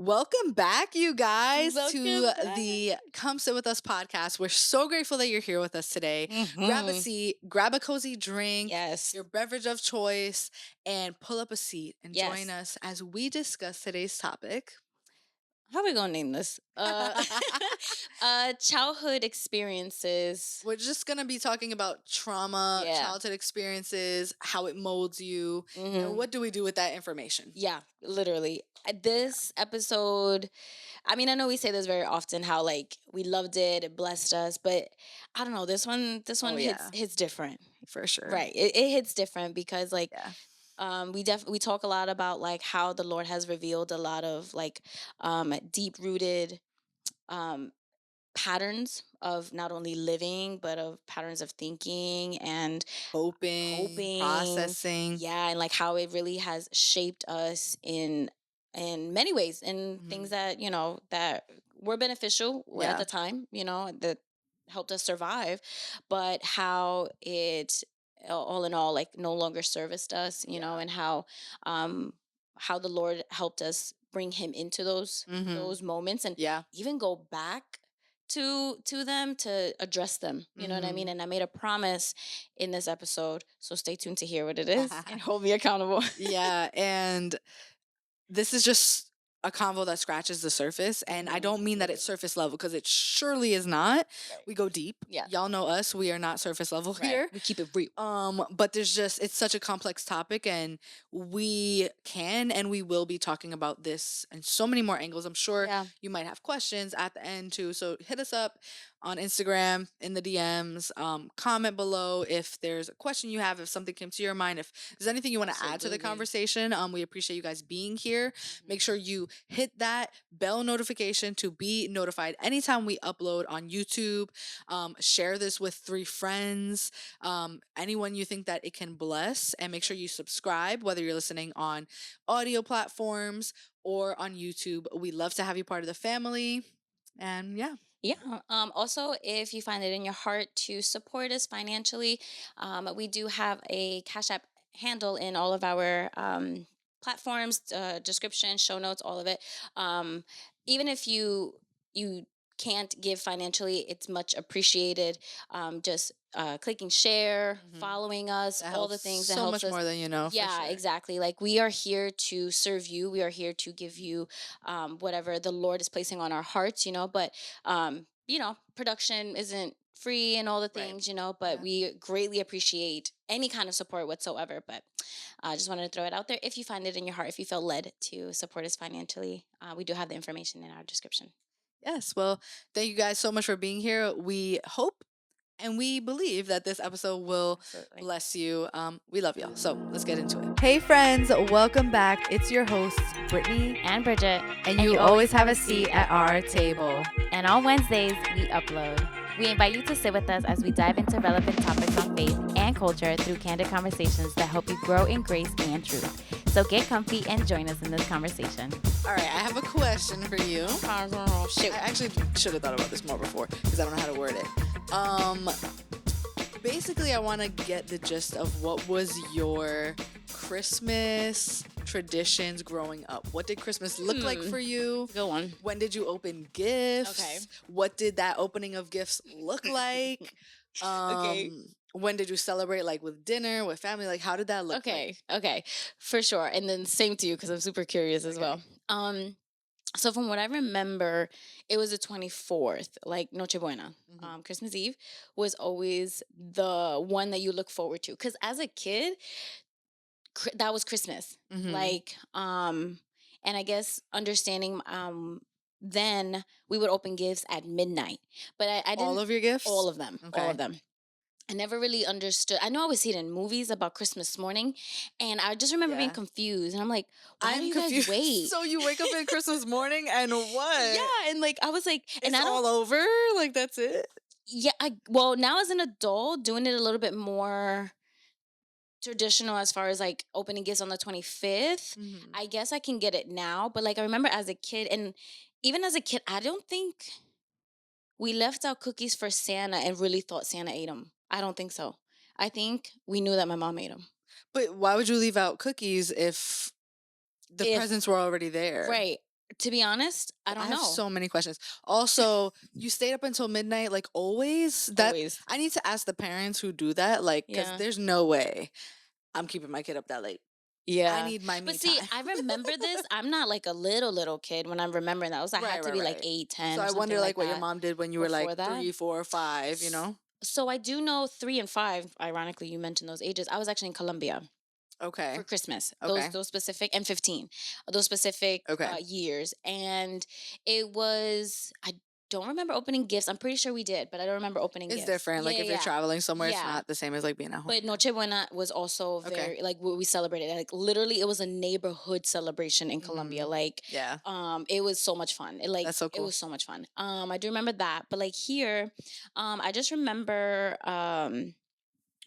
Welcome back, you guys, to Welcome back. the Come Sit With Us podcast. We're so grateful that you're here with us today. Grab a seat, grab a cozy drink, Yes. your beverage of choice, and pull up a seat and join Yes. us as we discuss today's topic. How are we gonna name this? Childhood experiences. We're just going to be talking about trauma, Yeah. childhood experiences, how it molds you, and Mhm. what do we do with that information? Yeah, literally. This episode, I mean, I know we say this very often, how like we loved it, it blessed us, but I don't know. This one Oh, hits yeah, hits different, for sure. right? It hits different because like Yeah. we talk a lot about like how the Lord has revealed a lot of like deep rooted um patterns of not only living but of patterns of thinking and Coping, coping. processing. Yeah, and like how it really has shaped us in many ways, in things Mhm. that that were beneficial at Yeah. the time, that helped us survive, but how it all in all like no longer serviced us, Yeah. and um how the Lord helped us bring him into Mhm. those moments, and Yeah. even go back to them to address them, you know what I mean? Mhm. And I made a promise in this episode, so stay tuned to hear what it is and hold me accountable. Yeah, and this is just a convo that scratches the surface, and I don't mean that it's Literally. surface level because it surely is not. Right. We go deep. Yeah. Y'all know us. We are not surface level Right. here. We keep it real. But there's just it's such a complex topic, and we can and we will be talking about this and so many more angles. I'm sure Yeah. you might have questions at the end too. So hit us up on Instagram in the DMs. Comment below if there's a question you have, if something came to your mind, if there's anything you want to add to the Absolutely. conversation. We appreciate you guys being here. Make Mhm. sure you hit that bell notification to be notified anytime we upload on YouTube. Share this with 3 friends, anyone you think that it can bless, and make sure you subscribe, whether you're listening on audio platforms or on YouTube. We love to have you part of the family. And yeah. Yeah. Also, if you find it in your heart to support us financially, we do have a Cash App handle in all of our platforms, description, show notes, all of it. Um, Even if you can't give financially, it's much appreciated. Just clicking share, Mhm. following us, That all helps the things that so helps much us. more than you know, for Yeah, sure. exactly. Like we are here to serve you. We are here to give you whatever the Lord is placing on our hearts, But production isn't free and all the Right. things, but Yeah. we greatly appreciate any kind of support whatsoever. But I just wanted to throw it out there. If you find it in your heart, if you feel led to support us financially, we do have the information in our description. Yes. Well, thank you guys so much for being here. We hope and we believe that this episode will Absolutely. bless you. We love y'all. So let's get into it. Hey, friends. Welcome back. It's your hosts, Brittany. And Bridget. And you always have a seat at our table. And on Wednesdays, we upload. We invite you to sit with us as we dive into relevant topics on faith and culture through candid conversations that help you grow in grace and truth. So get comfy and join us in this conversation. All right, I have a question for you. Shoot. I actually should have thought about this more before because I don't know how to word it. Basically, I want to get the gist of what was your Christmas traditions growing up. What did Christmas look like for you? Good one. When did you open gifts? Okay. What did that opening of gifts look like? Okay. When did you celebrate, like with dinner, with family? Like, how did that look like? Okay, for sure. And then same to you because I'm super curious as Okay. well. So from what I remember, it was the 24th, like Noche Buena. Mhm. Christmas Eve was always the one that you look forward to. Because as a kid, that was Christmas. Mhm. Like, and I guess understanding, then we would open gifts at midnight. But I All didn't, of your gifts? all of them, all Okay. of them. I never really understood. I know I would see it in movies about Christmas morning, and I just remember being Yeah. confused. And I'm like, why do I'm you confused. guys wait? So you wake up in Christmas morning and what? Yeah, and like I was like, and It's I don't. all over? Like that's it? Yeah, well now as an adult, doing it a little bit more traditional as far as like opening gifts on the 25th. Mhm. I guess I can get it now, but like I remember as a kid, and even as a kid, I don't think we left out cookies for Santa and really thought Santa ate them. I don't think so. I think we knew that my mom ate them. But why would you leave out cookies if the If presents were already there? Right. To be honest, I I don't have know. so many questions. Also, you stayed up until midnight, like always? That Always. I need to ask the parents who do that, like, because Yeah. there's no way I'm keeping my kid up that late. I Yeah. need my But me see, time. I remember this. I'm not like a little kid when I'm remembering that. I Right, had to right, be like right. 8, So 10, or I something wonder, like like, what your that. mom did when you were like Before that, 3, 4, 5. S- so I do know 3 and 5. Ironically, you mentioned those ages. I was actually in Colombia for Okay. Christmas. Those Okay. those specific, and 15, those specific Okay. years, and it was. I don't remember opening gifts. I'm pretty sure we did, but I don't remember opening It's gifts. different. Yeah, Like if yeah, you're yeah. traveling somewhere, it's Yeah. not the same as like being at home. But Nochebuena was also Okay. very, like, we celebrated, like, literally it was a neighborhood celebration in Colombia. Hmm. Like, Yeah. it was so much fun. That's so It cool. was so much fun. I do remember that. But like here, I just remember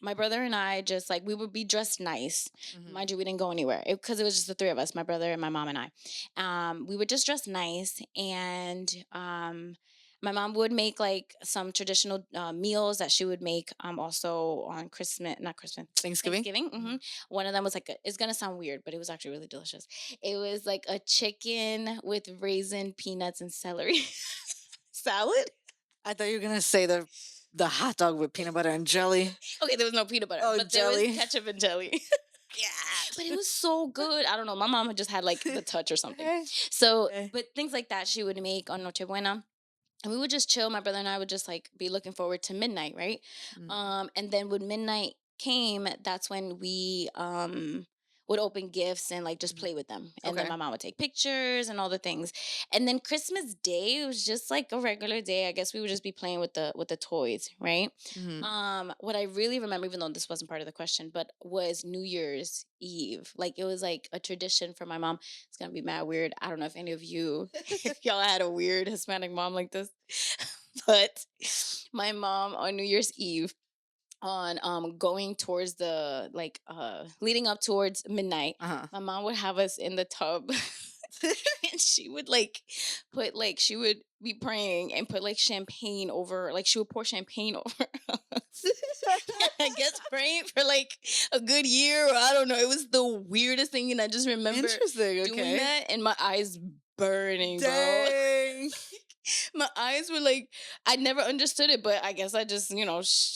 my brother and I just, like, we would be dressed nice. Hmm. Mind you, we didn't go anywhere because it was just the three of us, my brother and my mom and I. We would just dress nice, and my mom would make like some traditional meals that she would make also on Christmas, not Christmas, Thanksgiving. Thanksgiving. Hmm. One of them was like it's gonna sound weird, but it was actually really delicious. It was like a chicken with raisin, peanuts, and celery salad. I thought you were gonna say the hot dog with peanut butter and jelly. Okay, there was no peanut butter, Oh, but there was jelly. ketchup and jelly. But it Yeah. was so good. I don't know. My mom had just had like the touch or something. Okay. So, Okay. but things like that she would make on Noche Buena. And we would just chill. My brother and I would just like be looking forward to midnight, right? Mm. And then when midnight came, that's when we would open gifts and like just Mhm. play with them. And then Okay. my mom would take pictures and all the things. And then Christmas Day, it was just like a regular day. I guess we would just be playing with the toys, right? Hmm. What I really remember, even though this wasn't part of the question, but was New Year's Eve. Like it was like a tradition for my mom. It's gonna be mad weird. I don't know if any of you, if y'all had a weird Hispanic mom like this, but my mom on New Year's Eve, on going towards the, like, leading up towards midnight, Uh-huh. my mom would have us in the tub. And she would like put, like, she would be praying and put like champagne over, like she would pour champagne over us. I guess praying for like a good year, or I don't know. It was the weirdest thing, and I just remember Interesting. doing Okay. that and my eyes burning, bro. Dang. My eyes were like, I never understood it, but I guess I just, she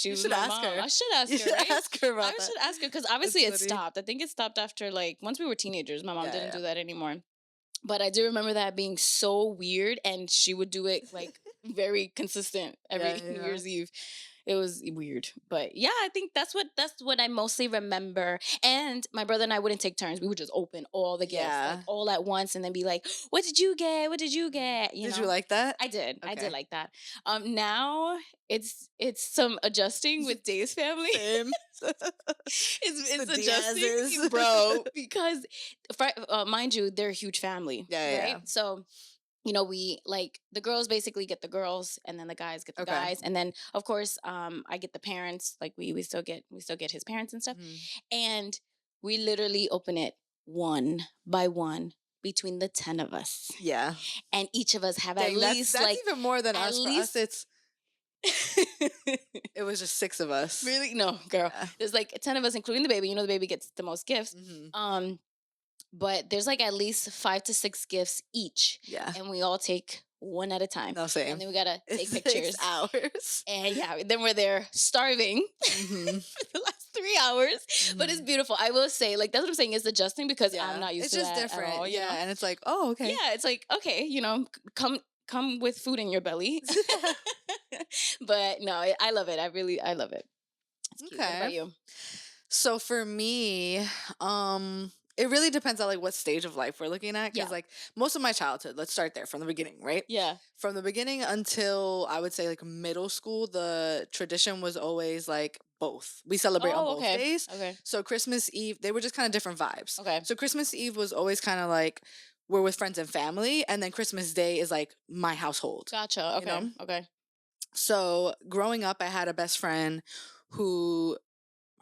You was should my ask mom. her. I should You ask her, should right? ask her I about that. should ask her because It's obviously it funny. stopped. I think it stopped after, like, once we were teenagers. My mom Yeah, didn't yeah. do that anymore. But I do remember that being so weird, and she would do it like very consistent Yeah, every New yeah. Year's Eve. It was weird, but yeah, I think that's what I mostly remember. And my brother and I wouldn't take turns; we would just open all the gifts like Yeah. all at once, and then be like, "What did you get? What did you Mhm. get?" Did you like that? I did Okay. like that. Now it's some adjusting with Dave's family. Same. it's It's the it's Diaz's. adjusting, bro, because mind you, they're a huge family, Yeah, right? yeah. So we, like, the girls basically get the girls, and then the guys get the Okay. guys, and then of course I get the parents. Like we still get his parents and stuff, Mhm. and we literally open it one by one between the 10 of us, Yeah. and each of us have at Dang, that's least that's like even more than at us. For us, least it was just 6 of us. really, no, girl, Yeah. there's like 10 of us including the baby. The baby gets the most gifts. Hmm. But there's like at least 5 to 6 gifts each, Yeah. and we all take one at a time, No, and same. then we gotta It take takes pictures. hours. And yeah, then we're there starving Hmm. for the last 3 hours. But it's Hmm. beautiful. I will say, like, that's what I'm saying, is adjusting, because I'm Yeah. not used It's to just that at all. different. Yeah. And it's like, oh, okay. Yeah, it's like, okay, come with food in your belly. But no, I love it. I love it. It's cute. What Okay. about you? So for me, it really depends on like what stage of life we're looking at. Because Yeah. like most of my childhood, let's start there from the beginning, right? Yeah. From the beginning until I would say like middle school, the tradition was always like both. We celebrate on Oh, both okay. days. Okay. So Christmas Eve, they were just kind of different vibes. Okay. So Christmas Eve was always kind of like we're with friends and family, and then Christmas Day is like my household. Gotcha. You Okay. know? Okay. So growing up, I had a best friend who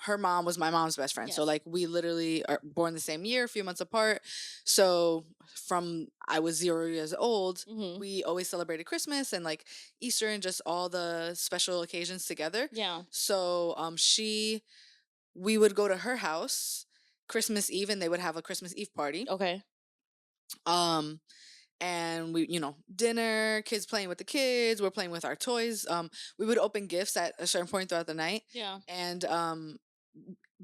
her mom was my mom's best friend. So Yes. like we literally are born the same year, a few months apart. So from I was 0 years old, Mm-hmm. we always celebrated Christmas and like Easter and just all the special occasions together. Yeah. So we would go to her house Christmas Eve and they would have a Christmas Eve party. Okay. Um and we, dinner, kids playing with the kids, we're playing with our toys. We would open gifts at a certain point throughout the night, Yeah. and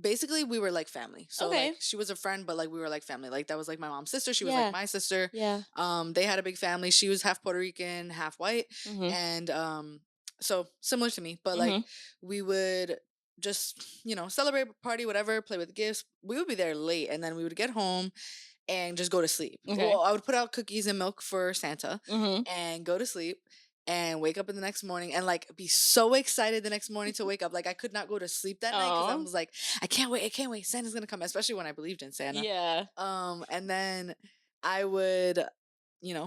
basically we were like family. So Okay. like she was a friend, but like we were like family. Like that was like my mom's sister. She was like Yeah. my sister. Yeah. They had a big family. She was half Puerto Rican, half white, Mhm. and so similar to me. But like Mhm. we would just celebrate, party, whatever, play with gifts. We would be there late, and then we would get home and just go to sleep. Okay. Well, I would put out cookies and milk for Santa Mhm. and go to sleep and wake up in the next morning and like be so excited the next morning to wake up. Like I could not go to sleep that night because I Oh. was like, I can't wait, I can't wait. Santa's gonna come, especially when I believed in Santa. Yeah. And then I would,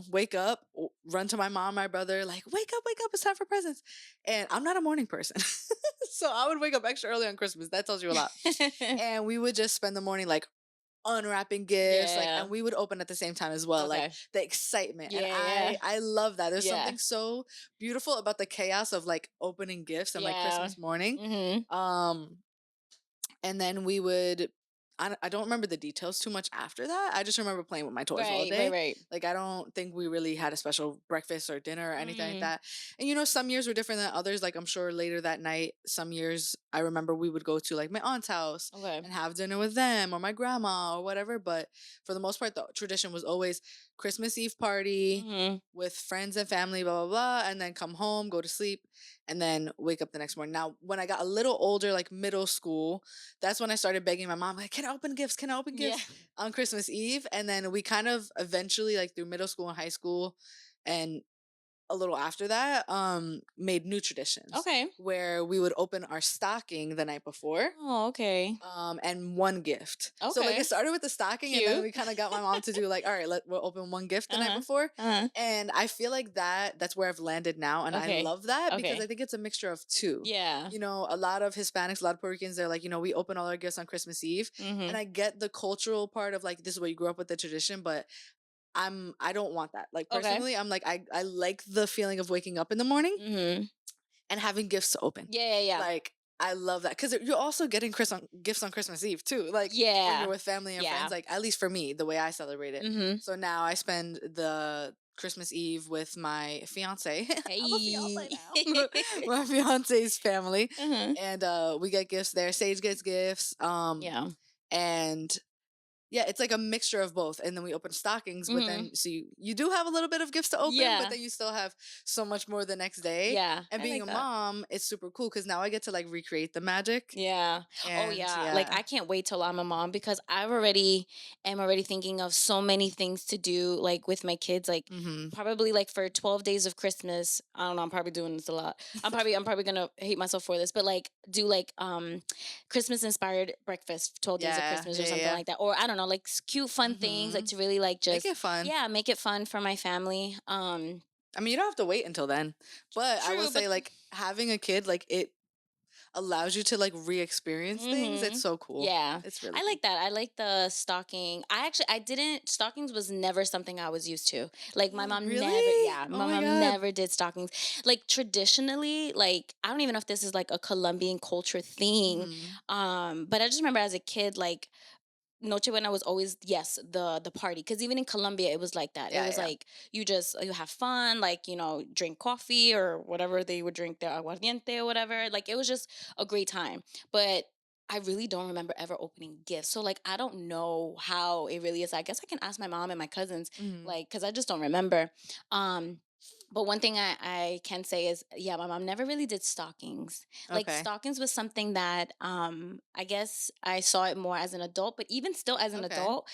wake up, run to my mom, my brother, like, wake up, it's time for presents. And I'm not a morning person. So I would wake up extra early on Christmas. That tells you a lot. And we would just spend the morning like unwrapping gifts, like, Yeah. and we would open at the same time as well, like Okay. the excitement. And Yeah, yeah. I love that. There's Yeah. something so beautiful about the chaos of like opening gifts and like Yeah. Christmas morning. Mhm. And then we would, I don't remember the details too much after that. I just remember playing with my toys all Right, right, day. right. Like I don't think we really had a special breakfast or dinner or anything like Mm. that. And some years were different than others. Like I'm sure later that night, some years I remember we would go to like my aunt's house Okay. and have dinner with them or my grandma or whatever. But for the most part, the tradition was always Christmas Eve party Mhm. with friends and family, blah, blah, blah, and then come home, go to sleep, and then wake up the next morning. Now, when I got a little older, like middle school, that's when I started begging my mom, like, can I open gifts? Can I open Yeah. gifts on Christmas Eve? And then we kind of eventually, like through middle school and high school and a little after that, made new traditions Okay. where we would open our stocking the night before, Oh, okay. and one gift. So like Okay. it started with the stocking, and then Cute. we kind of got my mom to do like, all right, we'll open one gift the night Uh-huh. before. Uh-huh. And I feel like that's where I've landed now, and I Okay. love that because I Okay. think it's a mixture of two. Yeah. A lot of Hispanics, a lot of Puerto Ricans, they're like, we open all our gifts on Christmas Eve, and Mhm. I get the cultural part of like this is what you grew up with, the tradition, but I don't want that. Like Okay. personally, I'm like I like the feeling of waking up in the morning Mhm. and having gifts to open. Yeah, yeah, yeah. Like I love that because you're also getting gifts on Christmas Eve too. Like when you're Yeah. with family and friends. Yeah. Like at least for me, the way I celebrate it. Mhm. So now I spend the Christmas Eve with my fiance. I'm a fiance Hey. now. My fiance's family, Mhm. and we get gifts there. Sage gets gifts. Yeah. And yeah, it's like a mixture of both. And then we open stockings, but Mhm. then so you do have a little bit of gifts to open, but Yeah. then you still have so much more the next day. Yeah. And I being like a that. mom, it's super cool because now I get to like recreate the magic. Yeah. Oh And yeah. Like yeah. I can't wait till I'm a mom because am already thinking of so many things to do like with my kids. Like Mm-hmm. probably like for 12 days of Christmas. I don't know, I'm probably doing this a lot. I'm probably gonna hate myself for this, but like do like Christmas inspired breakfast, 12 days of Yeah. Christmas or Yeah. something Yeah. like that. Or I don't know, like cute fun things, like Mm-hmm. to really like Make just it fun. yeah, make it fun for my family. I mean, you don't have to wait until then. But I will True, but say, like, having a kid, like, it allows you to like re-experience things. It's mhm. so cool. Yeah. It's really I cool. like that. I like the stocking. I didn't stockings was never something I was used to. Like my mom never Really? yeah, Oh my my mom god. never did stockings. Like traditionally, like I don't even know if this is like a Colombian culture thing. Mm-hmm. But I just remember as a kid like Noche Buena was always yes the party because even in Colombia it was like that. It Yeah, was yeah. like you have fun, like drink coffee or whatever they would drink, their aguardiente or whatever. Like it was just a great time. But I really don't remember ever opening gifts. So like I don't know how it really is. I guess I can ask my mom and my cousins, Mm-hmm. like because I just don't remember. Um, but one thing I can say is, yeah, my mom never really did stockings. Like Okay. stockings was something that I guess I saw it more as an adult, but even still as an Okay. adult,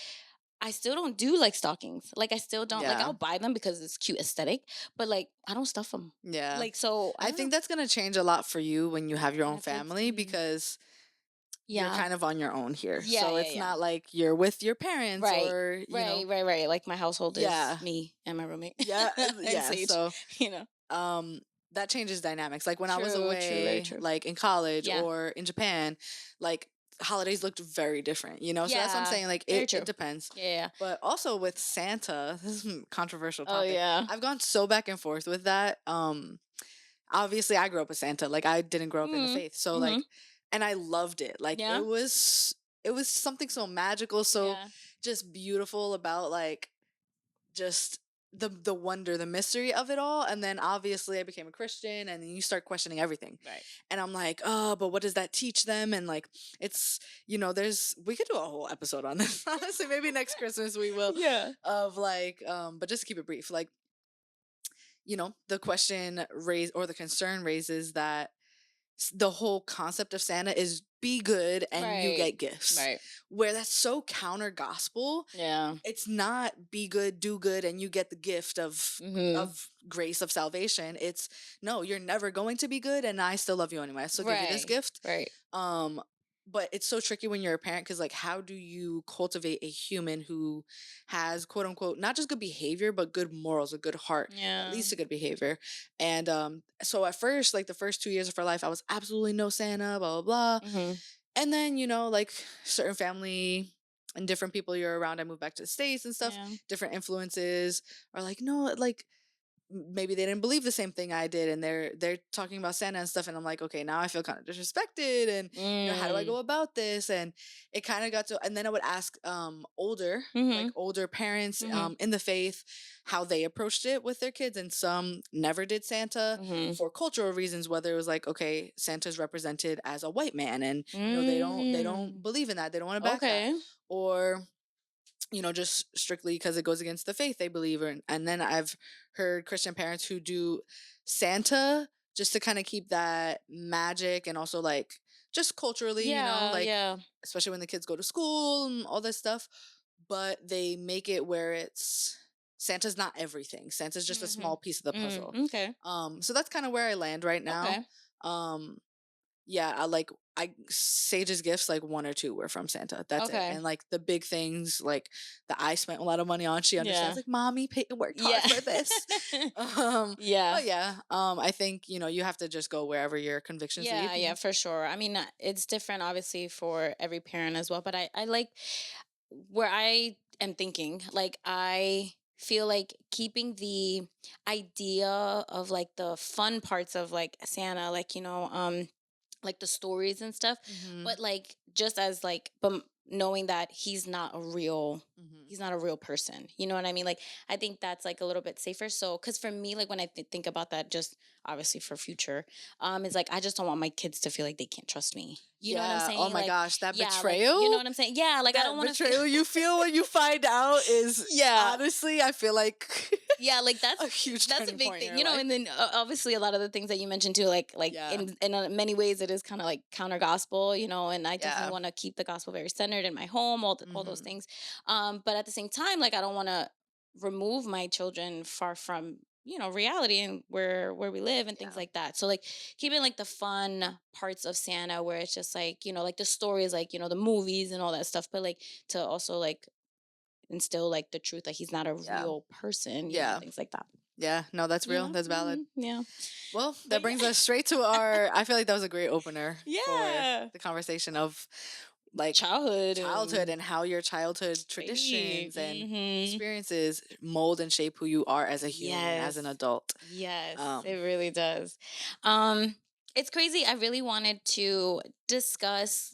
I still don't do like stockings. Like I still don't like Yeah. I'll buy them because it's cute aesthetic, but like I don't stuff them. Yeah. Like so I I don't know. think that's gonna change a lot for you when you have your own Have kids. family because you're Yeah. kind of on your own here. Yeah, So yeah, it's yeah. not like you're with your parents Right. or, Right. Like my household is yeah. me and my roommate Yeah, and yeah. Sage, So you know. um that changes dynamics. Like when I was True, very away, true. like in college Yeah. or in Japan, like holidays looked very different. So that's what I'm Yeah. saying. Like Very it true. depends. Yeah, yeah. But also with Santa, this is a controversial Oh topic. yeah. I've gone so back and forth with that. Obviously I grew up with Santa. Like I didn't grow up in the Mhm. faith. So Mhm. like and I loved it. Like Yeah. it was something so magical, so Yeah. just beautiful about like just the wonder, the mystery of it all. And then obviously I became a Christian, and then you start questioning everything. Right. And I'm like, oh, but what does that teach them? And like, it's, there's, we could do a whole episode on this. Honestly, maybe next Christmas we will, Yeah. of like, but just to keep it brief, like, the question raised, or the concern raises, that the whole concept of Santa is be good and you Right. get gifts, Right. where that's so counter gospel. Yeah. It's not be good, do good, and you get the gift Mm-hmm. of grace, of salvation. It's, no, you're never going to be good, and I still love you anyway. I still give you this Right. gift. Right. Um, but it's so tricky when you're a parent, because like, how do you cultivate a human who has, quote unquote, not just good behavior but good morals, a good heart, at Yeah. least a good behavior. And so at first, like the first 2 years of her life, I was absolutely no Santa, blah blah blah. Mm-hmm. And then, like certain family and different people you're around, I moved back to the States and stuff, Yeah. different influences are like, no, like maybe they didn't believe the same thing I did, and they're talking about Santa and stuff, and I'm like, okay, now I feel kind of disrespected, and how do I Mm. go about this? And it kind of got to, and then I would ask Mm-hmm. older parents Mm-hmm. in the faith, how they approached it with their kids, and some never did Santa Mm-hmm. for cultural reasons, whether it was like, okay, Santa's represented as a white man, and they don't Mm. believe in that, they don't want to back that, Okay. or just strictly because it goes against the faith they believe in. And then I've heard Christian parents who do Santa just to kind of keep that magic, and also like just culturally, Yeah. like Yeah. especially when the kids go to school and all this stuff. But they make it where it's Santa's not everything. Santa's just a Mm-hmm. small piece of the puzzle. Mm. Okay. So that's kind of where I land right now. Okay. Um, yeah, I Sage's gifts, like one or two were from Santa. That's it. Okay. And like the big things, like that I spent a lot of money on, she understands. Yeah. Like, mommy worked hard Yeah. for this. Yeah. But yeah, I think you have to just go wherever your convictions lead. Yeah, yeah, for sure. I mean, it's different obviously for every parent as well, but I like where I am thinking, like I feel like keeping the idea of like the fun parts of like Santa, like like the stories and stuff, Hmm. but like just as like but knowing that Hmm. he's not a real person, you know what I mean? Like I think that's like a little bit safer. So because for me, like when I think about that, just obviously for future, is like I just don't want my kids to feel like they can't trust me, you know what I'm Yeah. Oh saying? my Like gosh, that yeah, like you know betrayal. what I'm saying? Yeah, like I don't That want to feel betrayal you feel when you find out is yeah. honestly, I feel like Yeah, like a huge that's a turning big point in thing, your life. and then obviously a lot of the things that you mentioned too, like Yeah. in many ways it is kind of like counter gospel, and I definitely Yeah. want to keep the gospel very centered in my home, all those Hmm. things. But at the same time, like I don't want to remove my children far from reality and where we live and things Yeah. like that. So like keeping like the fun parts of Santa where it's just like like the stories, like the movies and all that stuff, but like to also like instill like the truth that he's not a Yeah. real person, Yeah. things like that. Yeah, no, that's real. That's valid. Yeah. Well, that But brings yeah. us straight to our. I feel like that was a great opener for Yeah. the conversation of like Childhood childhood, and and how your childhood baby. traditions and Hmm. experiences mold and shape who you are as a human, as an Yes. adult. Yes, it Um, really does. Um, it's crazy. I really wanted to discuss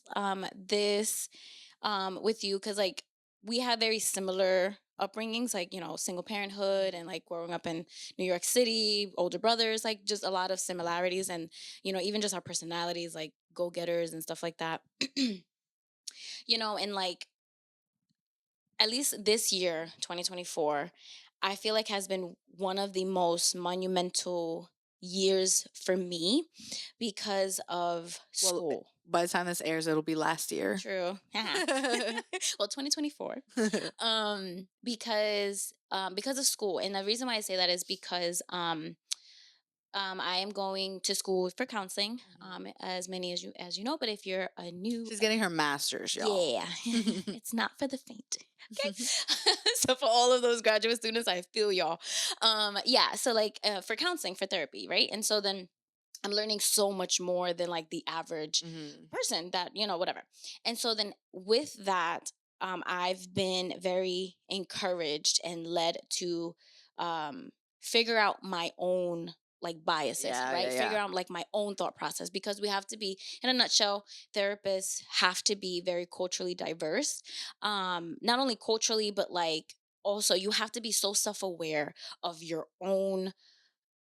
this with you because like we have very similar upbringings, like single parenthood and like growing up in New York City, older brothers, like just a lot of similarities, and even just our personalities, like go getters and stuff like that. And like at least this year, 2024, I feel like has been one of the most monumental years for me because of well, school. by the time this airs, it'll be last year. True. Well, 2024. Because of school. And the reason why I say that is because I am going to school for counseling, Mhm. as many as you know. But if you're a new, She's getting her master's, y'all. yeah, it's not for the faint. Okay, so for all of those graduate students, I feel y'all. Yeah, so like for counseling for therapy, right? And so then I'm learning so much more than like the average Hmm. person that whatever. And so then with that, I've been very encouraged and led to um, figure out my own like biases, Yeah, yeah, right? Figure yeah. out like my own thought process because we have to be, in a nutshell, therapists have to be very culturally diverse. Not only culturally, but like also you have to be so self-aware of your own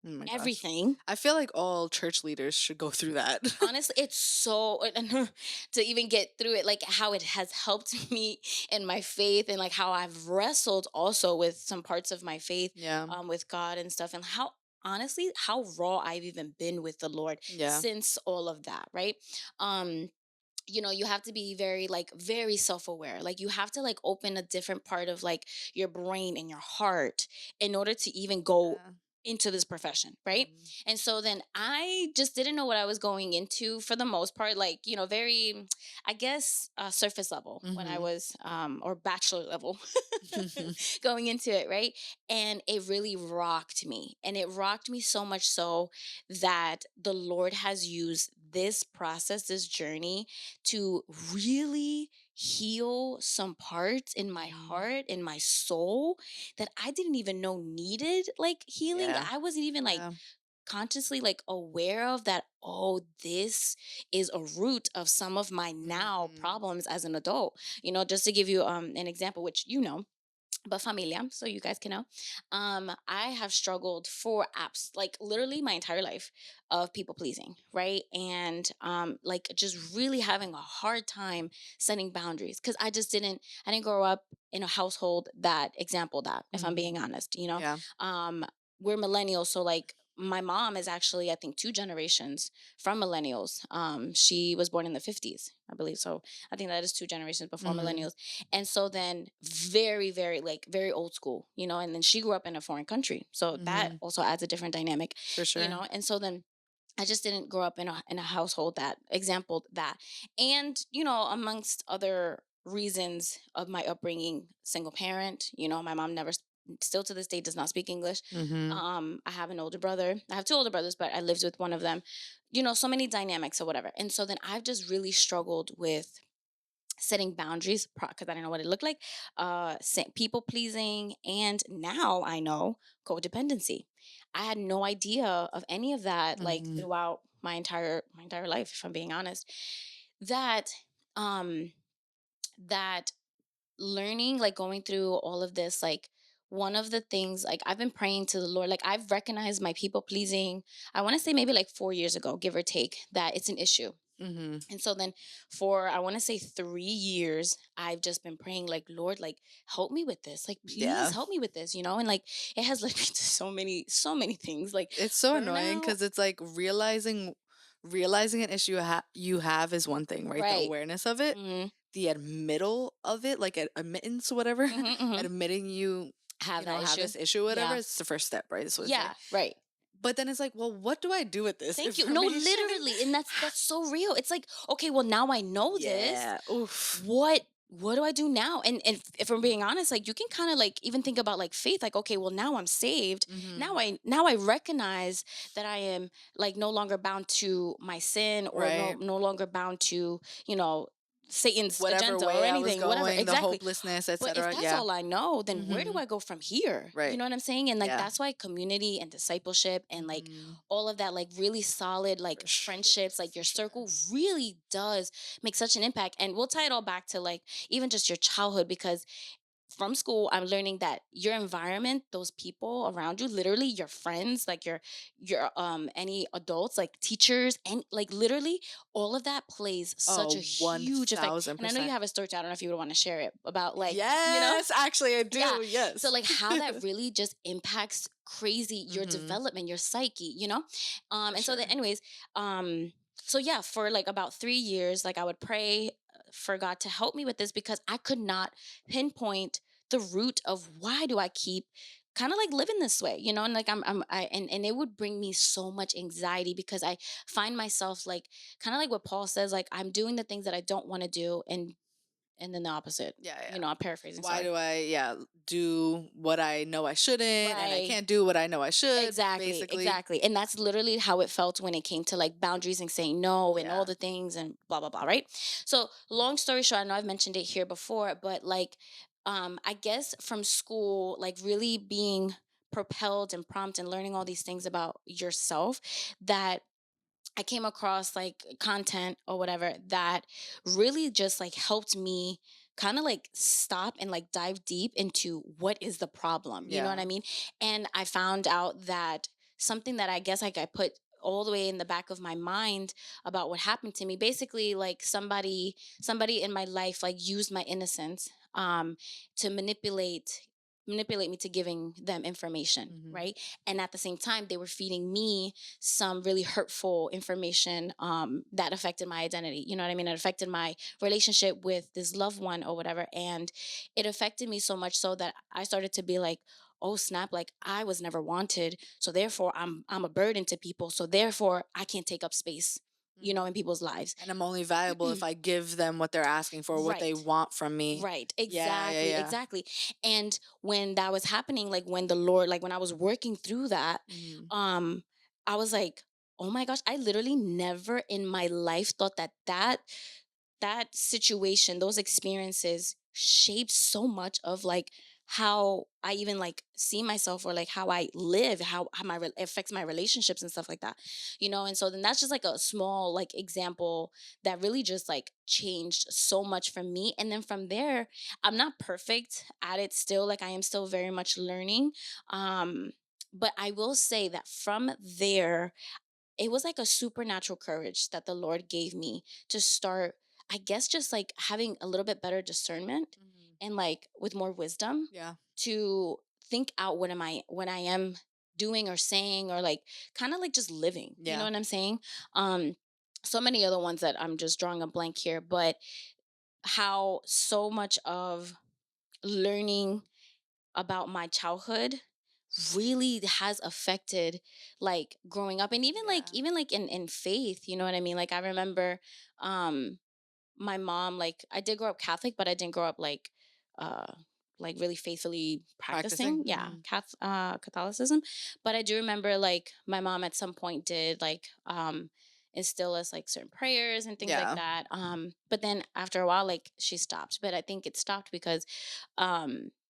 Oh my gosh. everything. I feel like all church leaders should go through that. Honestly, it's so to even get through it, like how it has helped me in my faith, and like how I've wrestled also with some parts of my faith, Yeah. with God and stuff, and how honestly how raw I've even been with the Lord Yeah. since all of that, right? Um, you have to be very like very self-aware, like you have to like open a different part of like your brain and your heart in order to even go Yeah. into this profession, right? Mhm. And so then I just didn't know what I was going into for the most part, like very I guess surface level when I Mhm. was or bachelor level going into it, right? And it really rocked me, and it rocked me so much so that the Lord has used this process, this journey, to really heal some parts in my Mhm. heart, in my soul, that I didn't even know needed like healing. Yeah. I wasn't even like Yeah. consciously like aware of that. Oh, this is a root of some of my now Mhm. problems as an adult. Just to give you an example, which but familia, so you guys can know. I have struggled for apps like literally my entire life of people pleasing, right? And like just really having a hard time setting boundaries because I didn't grow up in a household that example that, if I'm being Mhm. honest. Yeah. Um, we're millennials, so like my mom is actually I think two generations from millennials. She was born in the 50s, I believe. So I think that is two generations before Mhm. millennials. And so then very, very like very old school, and then she grew up in a foreign country. So that Mhm. also adds a different dynamic, For sure. and so then I just didn't grow up in a household that exampled that. And, amongst other reasons of my upbringing, single parent, my mom never still to this day does not speak English. Mhm. I have an older brother. I have two older brothers, but I lived with one of them. So many dynamics or whatever. And so then I've just really struggled with setting boundaries because I didn't know what it looked like, people pleasing, and now I know codependency. I had no idea of any of that, like Mhm. throughout my entire life, if I'm being honest. That um that learning, like going through all of this, like one of the things, like I've been praying to the Lord, like I've recognized my people pleasing. I want to say maybe like 4 years ago, give or take, that it's an issue. Mhm. And so then for I want to say 3 years, I've just been praying, like, Lord, like help me with this. Like, please Yeah. help me with this. And like it has led me to so many things, like It's so annoying burnout. because it's like realizing an issue you have is one thing, right? The Right. awareness of it, Mm-hmm. the admittal of it, like admittance, whatever, Mm-hmm, mm-hmm. admitting Have that have issue. this issue, whatever. Yeah. It's the first step, right? That's what they say. Yeah. Right. But then it's like, well, what do I do with this Thank you. No, information? literally. And that's so real. It's like, okay, well, now I know this. Yeah. Oof. What do I do now? And if I'm being honest, like you can kind of like even think about like faith, like, okay, well, now I'm saved. Mm-hmm. Now I recognize that I am like no longer bound to my sin, or no Right. no longer bound to, you know, Satan's Whatever agenda or way I was anything, whatever. going, the Exactly. hopelessness, But if etc. that's Yeah. all I know, then where do Mm-hmm. I go from here? You Right. know what I'm saying? And like Yeah. that's why community and discipleship and like Mm-hmm. all of that, like really solid like For sure. friendships, like For your sure. circle really does make such an impact. And we'll tie it all back to like even just your childhood, because from school I'm learning that your environment, those people around you, literally your friends, like your any adults, like teachers, and like literally all of that plays such a Oh, huge effect. And I know you 1000%. have a story, I don't know if you would want to share it about like Yes, actually, I yeah. do. So Yes. like how that really just impacts crazy your Mm-hmm. development, your psyche. For And so then sure. anyways, so yeah, for like about 3 years, like I would pray for God to help me with this because I could not pinpoint the root of why do I keep kind of like living this way. And like and it would bring me so much anxiety because I find myself like kind of like what Paul says, like I'm doing the things that I don't want to do, and then the opposite. Yeah, yeah. I'm paraphrasing, Why sorry. do I, do what I know I shouldn't, and I Right. can't do what I know I should, Exactly, basically? exactly. And that's literally how it felt when it came to like boundaries and saying no and all Yeah. the things and blah blah blah, right? So, long story short, I know I've mentioned it here before, but like I guess from school, like really being propelled and prompt and learning all these things about yourself, that I came across like content or whatever that really just like helped me kind of like stop and like dive deep into what is the problem. You know what Yeah. I mean? And I found out that something that I guess like I put all the way in the back of my mind about what happened to me, basically like somebody in my life like used my innocence to manipulate me to giving them information, Mhm. right? And at the same time they were feeding me some really hurtful information that affected my identity. You know what I mean? It affected my relationship with this loved one or whatever. And it affected me so much so that I started to be like, oh snap, like I was never wanted. So therefore I'm a burden to people. So therefore I can't take up space, you know, Mhm. in people's lives. And I'm only valuable if I give them what they're asking for, what they Right. want from me. Right. Yeah, yeah, Exactly. yeah. Exactly. And when that was happening, like when the Lord, like when I was working through that, Mhm. um, I was like, oh my gosh, I literally never in my life thought that that situation, those experiences shaped so much of like how I even like see myself or like how I live, how affects my relationships and stuff like that, you know. And so then that's just like a small like example that really just like changed so much for me. And then from there, I'm not perfect at it still, like I am still very much learning. Um, but I will say that from there, it was like a supernatural courage that the Lord gave me to start, I guess, just like having a little bit better discernment Mhm. and like with more wisdom Yeah. to think out what am I when I am doing or saying or like kind of like just living. You know Yeah. what I'm saying? Um so many other ones that I'm just drawing a blank here, but how so much of learning about my childhood really has affected like growing up and Yeah. even like in faith, you know what I mean? Like I remember um my mom, like I did grow up Catholic, but I didn't grow up uh like really faithfully Practicing. practicing, yeah, Mhm. Catholicism. But I do remember like my mom at some point did like instill us like certain prayers and things like Yeah. that. But then after a while like she stopped. But I think it stopped because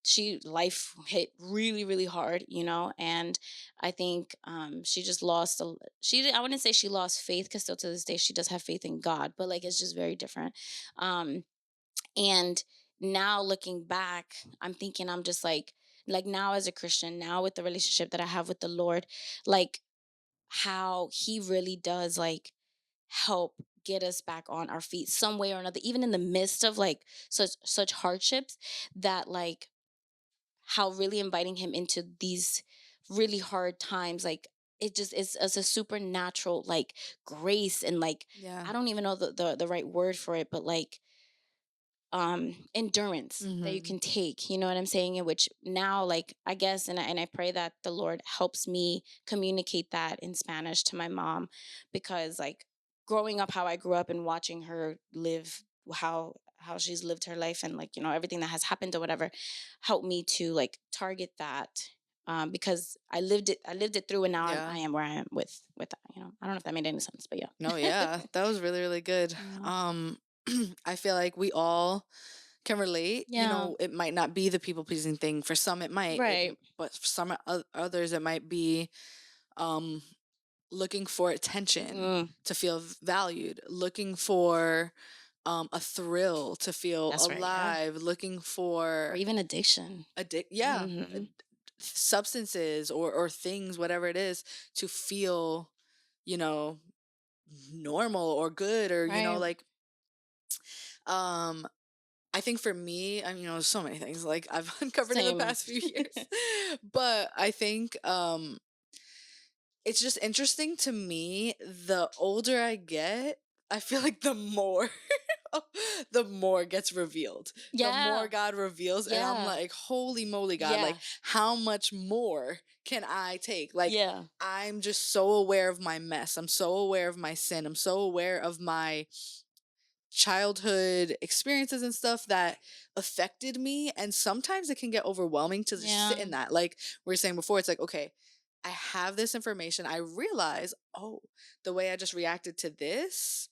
she life hit really really hard, you know. And I think she just lost I wouldn't say she lost faith because still to this day she does have faith in God, but like it's just very different. um and now looking back, I'm thinking I'm just like now as a Christian, now with the relationship that I have with the Lord, like how he really does like help get us back on our feet some way or another, even in the midst of like such hardships, that like how really inviting him into these really hard times, like it just is as a supernatural like grace and like Yeah. I don't even know the right word for it, but like endurance that you Mhm. can take, you know what I'm saying? In which now like I guess and I pray that the Lord helps me communicate that in Spanish to my mom, because like growing up how I grew up and watching her live how she's lived her life and like you know everything that has happened or whatever helped me to like target that, because I lived it through, and now I Yeah. am where I am with that, you know. I don't know if that made any sense, but No, yeah. yeah. That was really, really good. Yeah. Um I feel like we all can relate. You Yeah. know, it might not be the people pleasing thing. For some it might, Right. but for some others it might be um looking for attention Mm, to feel valued, looking for a thrill to feel that's right. Yeah. alive, looking Or for even addiction. yeah, Mhm. substances or things, whatever it is, to feel, you know, normal or good, or Right. like um I think for me, I mean, so many things like I've uncovered in the Same. past few years. But I think it's just interesting to me, the older I get, I feel like the more the more gets revealed. The more Yeah. God reveals, and I'm Yeah. like, holy moly, God, like Yeah. how much more can I take? Like Yeah. I'm just so aware of my mess. I'm so aware of my sin. I'm so aware of my childhood experiences and stuff that affected me, and sometimes it can get overwhelming to just sit Yeah. in that. Like we were saying before, it's like, okay, I have this information, I realize, oh, the way I just reacted to this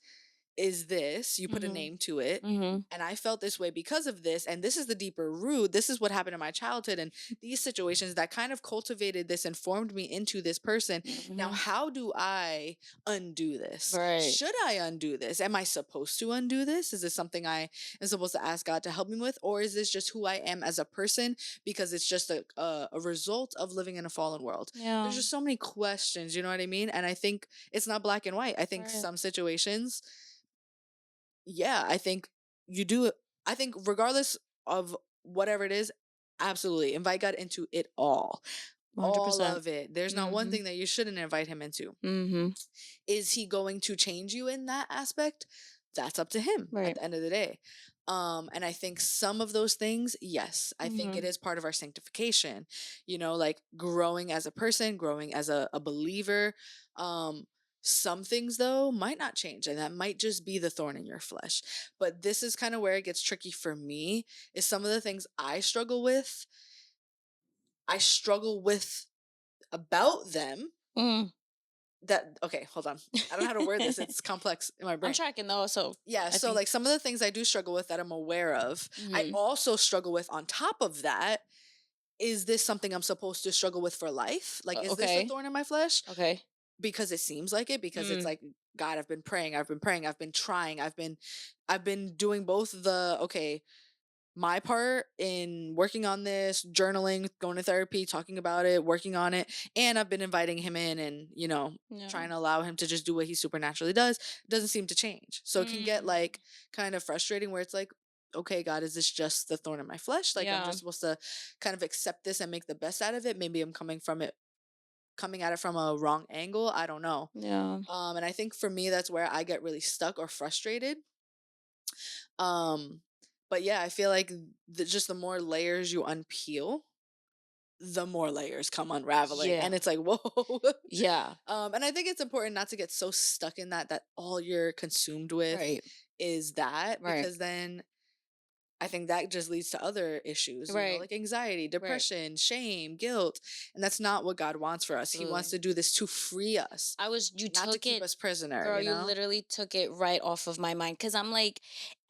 is this, you put a Mhm. name to it. Mhm. And I felt this way because of this. And this is the deeper root. This is what happened in my childhood. And these situations that kind of cultivated this and formed me into this person. Now, Mhm. how do I undo this? Right. Should I undo this? Am I supposed to undo this? Is this something I am supposed to ask God to help me with? Or is this just who I am as a person because it's just a result of living in a fallen world? There's Yeah. just so many questions, you know what I mean? And I think it's not black and white. I think Right. some situations, yeah, I think you do it. I think regardless of whatever it is, absolutely invite God into it all 100%. of it. There's not one Mhm. thing that you shouldn't invite him into. Mhm. Is he going to change you in that aspect? That's up to him at Right. the end of the day. And I think some of those things, yes, I think it Mhm. is part of our sanctification, like growing as a person, growing as a believer. Um, some things though might not change, and that might just be the thorn in your flesh. But this is kind of where it gets tricky for me, is some of the things I struggle with about them. Mm. That okay, hold on. I don't know how to word this. It's complex in my I'm brain. tracking though, so Yeah, I so think. like some of the things I do struggle with that I'm aware of, I Mhm. also struggle with on top of that. Is this something I'm supposed to struggle with for life? Like, is this a Okay. thorn in my flesh? Okay. Because it seems like it, because it's Mm. like, God, I've been praying, I've been trying, I've been doing both the, okay, my part in working on this, journaling, going to therapy, talking about it, working on it, and I've been inviting him in and, Yeah. trying to allow him to just do what he supernaturally does. It doesn't seem to change. So it can get Mm. like kind of frustrating where it's like, okay, God, is this just the thorn in my flesh? Like I'm Yeah. just supposed to kind of accept this and make the best out of it. Maybe I'm coming at it from a wrong angle. I don't know. Yeah. And I think for me, that's where I get really stuck or frustrated. Um, but yeah, I feel like just the more layers you unpeel, the more layers come unraveling, Yeah. and it's like, whoa. Yeah. And I think it's important not to get so stuck in that all you're consumed with Right. is that, Right. because then I think that just leads to other issues, Right. like anxiety, Right. depression, shame, guilt, and that's not what God wants for us. He wants Absolutely. to do this to free us, You not to took keep it, us prisoner. girl, you literally took it right off of my mind. Cause I'm like,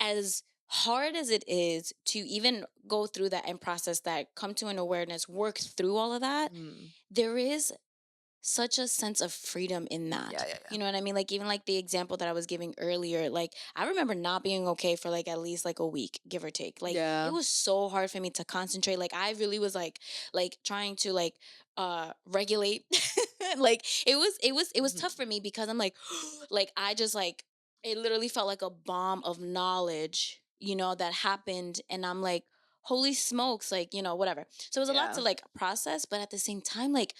as hard as it is to even go through that and process that, come to an awareness, work through all of that, Mm. there is such a sense of freedom in Yeah, that. yeah, yeah. You know what I mean? Like even like the example that I was giving earlier, like I remember not being okay for like at least like a week, give or take. Like it Yeah. was so hard for me to concentrate. Like I really was like trying to like regulate. Like it was tough Mhm. for me because I'm like like I just like it literally felt like a bomb of knowledge, that happened and I'm like holy smokes, like, whatever. So it was a lot to Yeah. like process, but at the same time like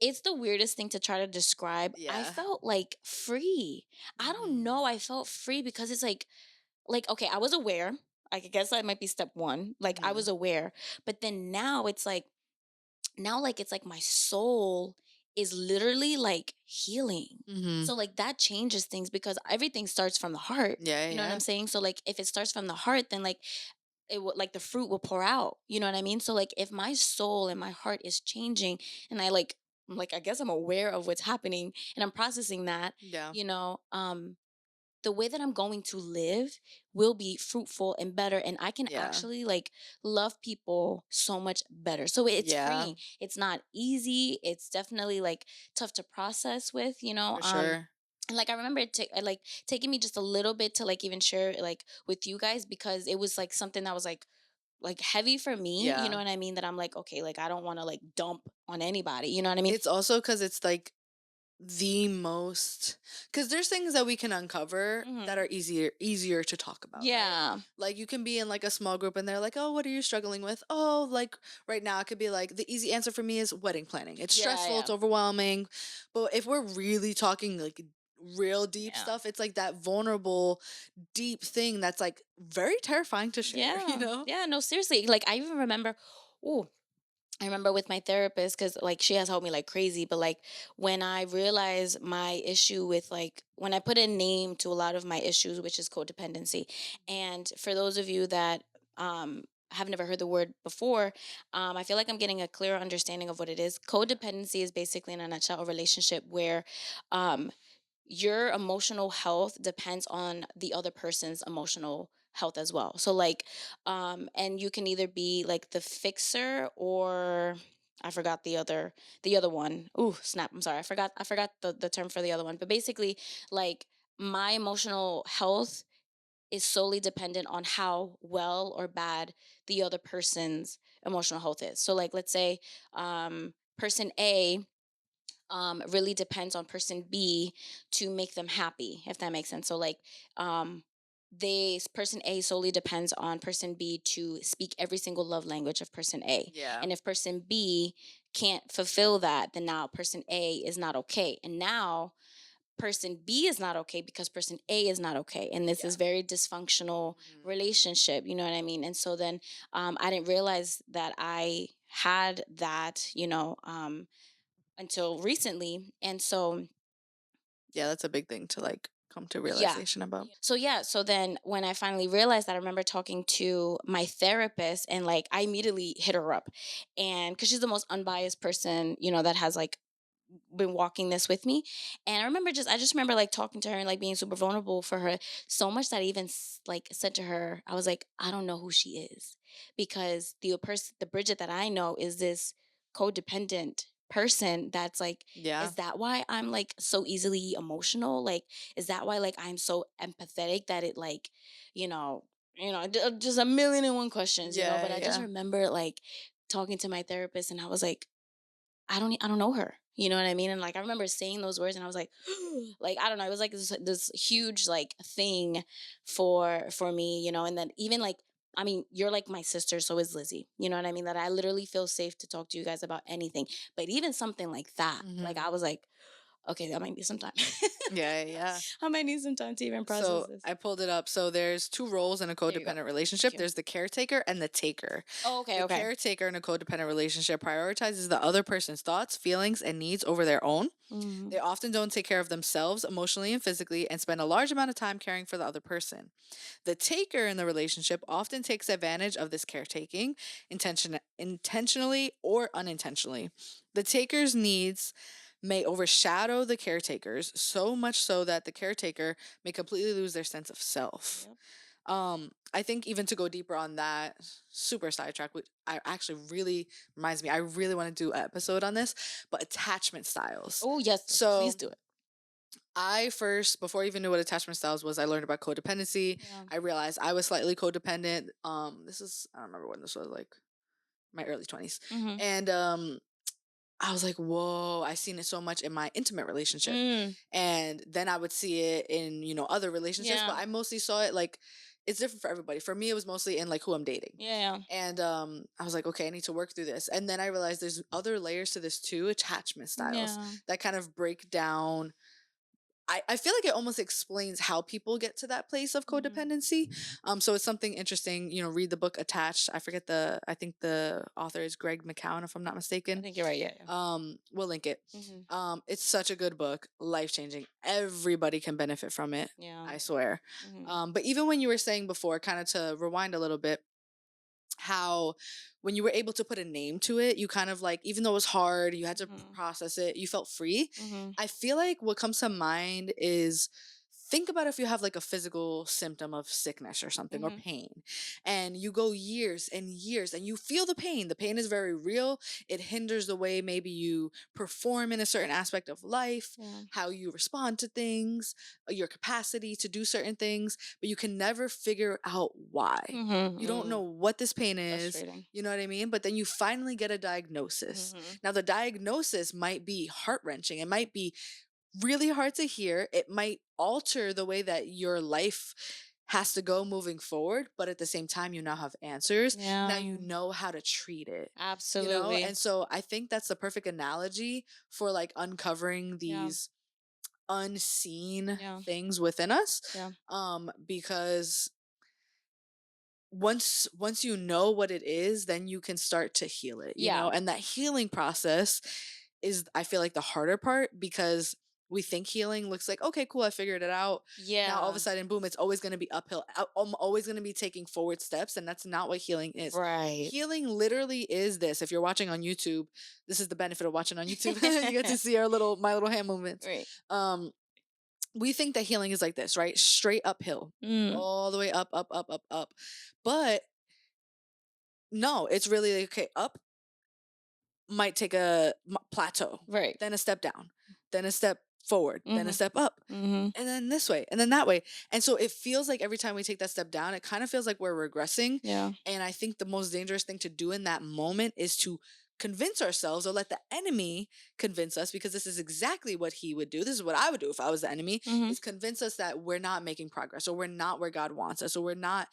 it's the weirdest thing to try to describe. I Yeah. felt like free. I don't Mhm. know. I felt free because it's like okay, I was aware. I guess that might be step one. Like I Mhm. was aware, but then now it's like it's like my soul is literally like healing. Mhm. So like that changes things because everything starts from the heart. Yeah, You know what I'm yeah. saying? So like if it starts from the heart, then like it will like the fruit will pour out. You know what I mean? So like if my soul and my heart is changing and like I guess I'm aware of what's happening and I'm processing that, Yeah. you know, the way that I'm going to live will be fruitful and better and I can Yeah. actually like love people so much better. So it's Yeah, freeing. It's not easy. It's definitely like tough to process with, for sure. and like I remember like taking me just a little bit to like even share like with you guys because it was like something that was like heavy for me, you know Yeah. what I mean? That I'm like, okay, like I don't want to like dump on anybody, you know what I mean? It's also because it's like the most, because there's things that we can uncover that Hmm. are easier to talk about, right? Yeah. Like you can be in like a small group and they're like, oh, what are you struggling with? Oh, like right now it could be like the easy answer for me is wedding planning. It's Yeah, stressful, yeah. it's overwhelming. But if we're really talking like real deep Yeah. stuff, it's like that vulnerable deep thing that's like very terrifying to share, Yeah. Yeah, no, seriously. Like I even remember, oh, I remember with my therapist because like she has helped me like crazy, but like when I realized my issue with like when I put a name to a lot of my issues, which is codependency. And for those of you that have never heard the word before, I feel like I'm getting a clearer understanding of what it is. Codependency is basically in a nutshell a relationship where um your emotional health depends on the other person's emotional health as well. So like and you can either be like the fixer, or I forgot the other one. Ooh, snap. I'm sorry. I forgot the term for the other one. But basically, like, my emotional health is solely dependent on how well or bad the other person's emotional health is. So like, let's say person A really depends on person B to make them happy, if that makes sense. So like, person A solely depends on person B to speak every single love language of person A. Yeah. And if person B can't fulfill that, then now person A is not okay. And now person B is not okay because person A is not okay. And this is Yeah. very dysfunctional Mhm. relationship, you know what I mean? And so then I didn't realize that I had that, until recently. And so, Yeah, that's a big thing to like come to yeah. realization about. So yeah, so then when I finally realized that, I remember talking to my therapist, and like I immediately hit her up, and cuz she's the most unbiased person, that has like been walking this with me. And I just remember like talking to her and like being super vulnerable for her, so much that I even like said to her, I was like, I don't know who she is, because the Bridget that I know is this codependent person that's like, Yeah. is that why I'm like so easily emotional? Like, is that why like I'm so empathetic that it like, just a million and one questions, Yeah, but I just yeah. remember like talking to my therapist, and I was like, I don't know her. You know what I mean? And like I remember saying those words, and I was like, like, I don't know, it was like this huge like thing for me, and then even like, I mean, you're like my sister, so is Lizzie. You know what I mean? That I literally feel safe to talk to you guys about anything. But even something like that, like Mhm. I was like, okay, that might need some time. Yeah, yeah. I might need some time to even process So this. I pulled it up. So there's two roles in a There you go. codependent Thank relationship. you. There's the caretaker and the taker. Oh, okay, The okay. caretaker in a codependent relationship prioritizes the other person's thoughts, feelings, and needs over their own. Hmm. They often don't take care of themselves emotionally and physically and spend a large amount of time caring for the other person. The taker in the relationship often takes advantage of this caretaking, intentionally or unintentionally. The taker's needs may overshadow the caretaker's, so much so that the caretaker may completely lose their sense of self. Yep. I think even to go deeper on that, super sidetrack, which I actually really reminds me, I really want to do an episode on this, but attachment styles. Oh, yes. Please So do it. I first, before I even knew what attachment styles was, I learned about codependency. Yeah. I realized I was slightly codependent. This is, I don't remember when this was, like my early 20s. Hmm. And I was like, whoa, I seen it so much in my intimate relationship. Mm. And then I would see it in, other relationships, but Yeah. I mostly saw it like it's different for everybody. For me, it was mostly in like who I'm dating. Yeah. And I was like, okay, I need to work through this. And then I realized there's other layers to this too, attachment styles Yeah. that kind of break down. I feel like it almost explains how people get to that place of Mhm. codependency. So it's something interesting, read the book Attached. I think the author is Greg McCown, if I'm not I mistaken. think you're right. Yeah. Yeah. We'll link it. Mhm. It's such a good book, life changing. Everybody can benefit from it, Yeah. I swear. Mhm. But even when you were saying before, kind of to rewind a little bit, how when you were able to put a name to it, you kind of like, even though it was hard, you had to Mhm. process it, you felt free. Mhm. I feel like what comes to mind is think about if you have like a physical symptom of sickness or something or Mhm. pain, and you go years and years and you feel the pain. The pain is very real. It hinders the way maybe you perform in a certain aspect of life, Yeah. how you respond to things, your capacity to do certain things, but you can never figure out why. Mhm. You don't know Mm. what this pain is. Frustrating. You know what I mean? But then you finally get a diagnosis. Mhm. Now, the diagnosis might be heart wrenching. It might be really hard to hear. It might alter the way that your life has to go moving forward. But at the same time, you now have answers. Now Yeah. you know how to treat it. Absolutely. And so I think that's the perfect analogy for like uncovering Yeah. these unseen Yeah. things within us. Yeah. Because once you know what it is, then you can start to heal it, Yeah. and that healing process is, I feel like, the harder part, because we think healing looks like, okay, cool, I figured it out. Now all of a Yeah. sudden, boom, it's always going to be uphill. I'm always going to be taking forward steps, and that's not what healing is. Right. Healing literally is this. If you're watching on YouTube, this is the benefit of watching on YouTube. You get to see my little hand movements. Right. um we think that healing is like this, right? Straight uphill, Mm, all the way up, up, up, up, up. But no, it's really like, okay, up might take a plateau, right. then a step down, then a step forward, then a Mhm. step up, Mhm. and then this way, and then that way. And so it feels like every time we take that step down, it kind of feels like we're regressing. Yeah. And I think the most dangerous thing to do in that moment is to convince ourselves or let the enemy convince us, because this is exactly what he would do. This is what I would do if I was the enemy, Mhm. is convince us that we're not making progress, or we're not where God wants us, or we're not,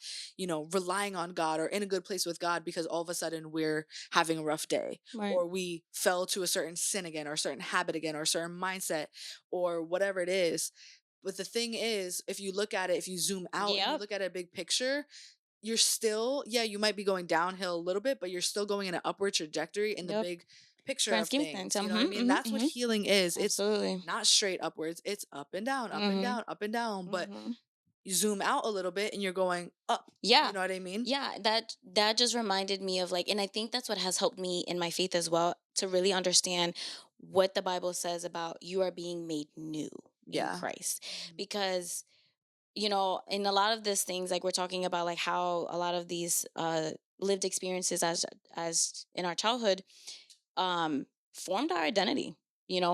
relying on God or in a good place with God, because all of a sudden we're having a rough day, Right. or we fell to a certain sin again, or a certain habit again, or a certain mindset, or whatever it is. But the thing is, if you look at it, if you zoom out and you Yep. look at a big picture, you're still, yeah, you might be going downhill a little bit, but you're still going in an upward trajectory in the Yep. big picture Grand of scheme of things. things. You know what I Mhm. mean? Mhm. That's what Mhm. healing is. It's Absolutely. not straight upwards, it's up and down, up and Mhm. down, up and down. But Mhm. you zoom out a little bit and you're going up. You Yeah. know what I mean? Yeah, that just reminded me of like, and I think that's what has helped me in my faith as well, to really understand what the Bible says about you are being made new in Yeah. Christ. Mhm. Because, in a lot of these things, like we're talking about, like how a lot of these lived experiences as in our childhood formed our identity,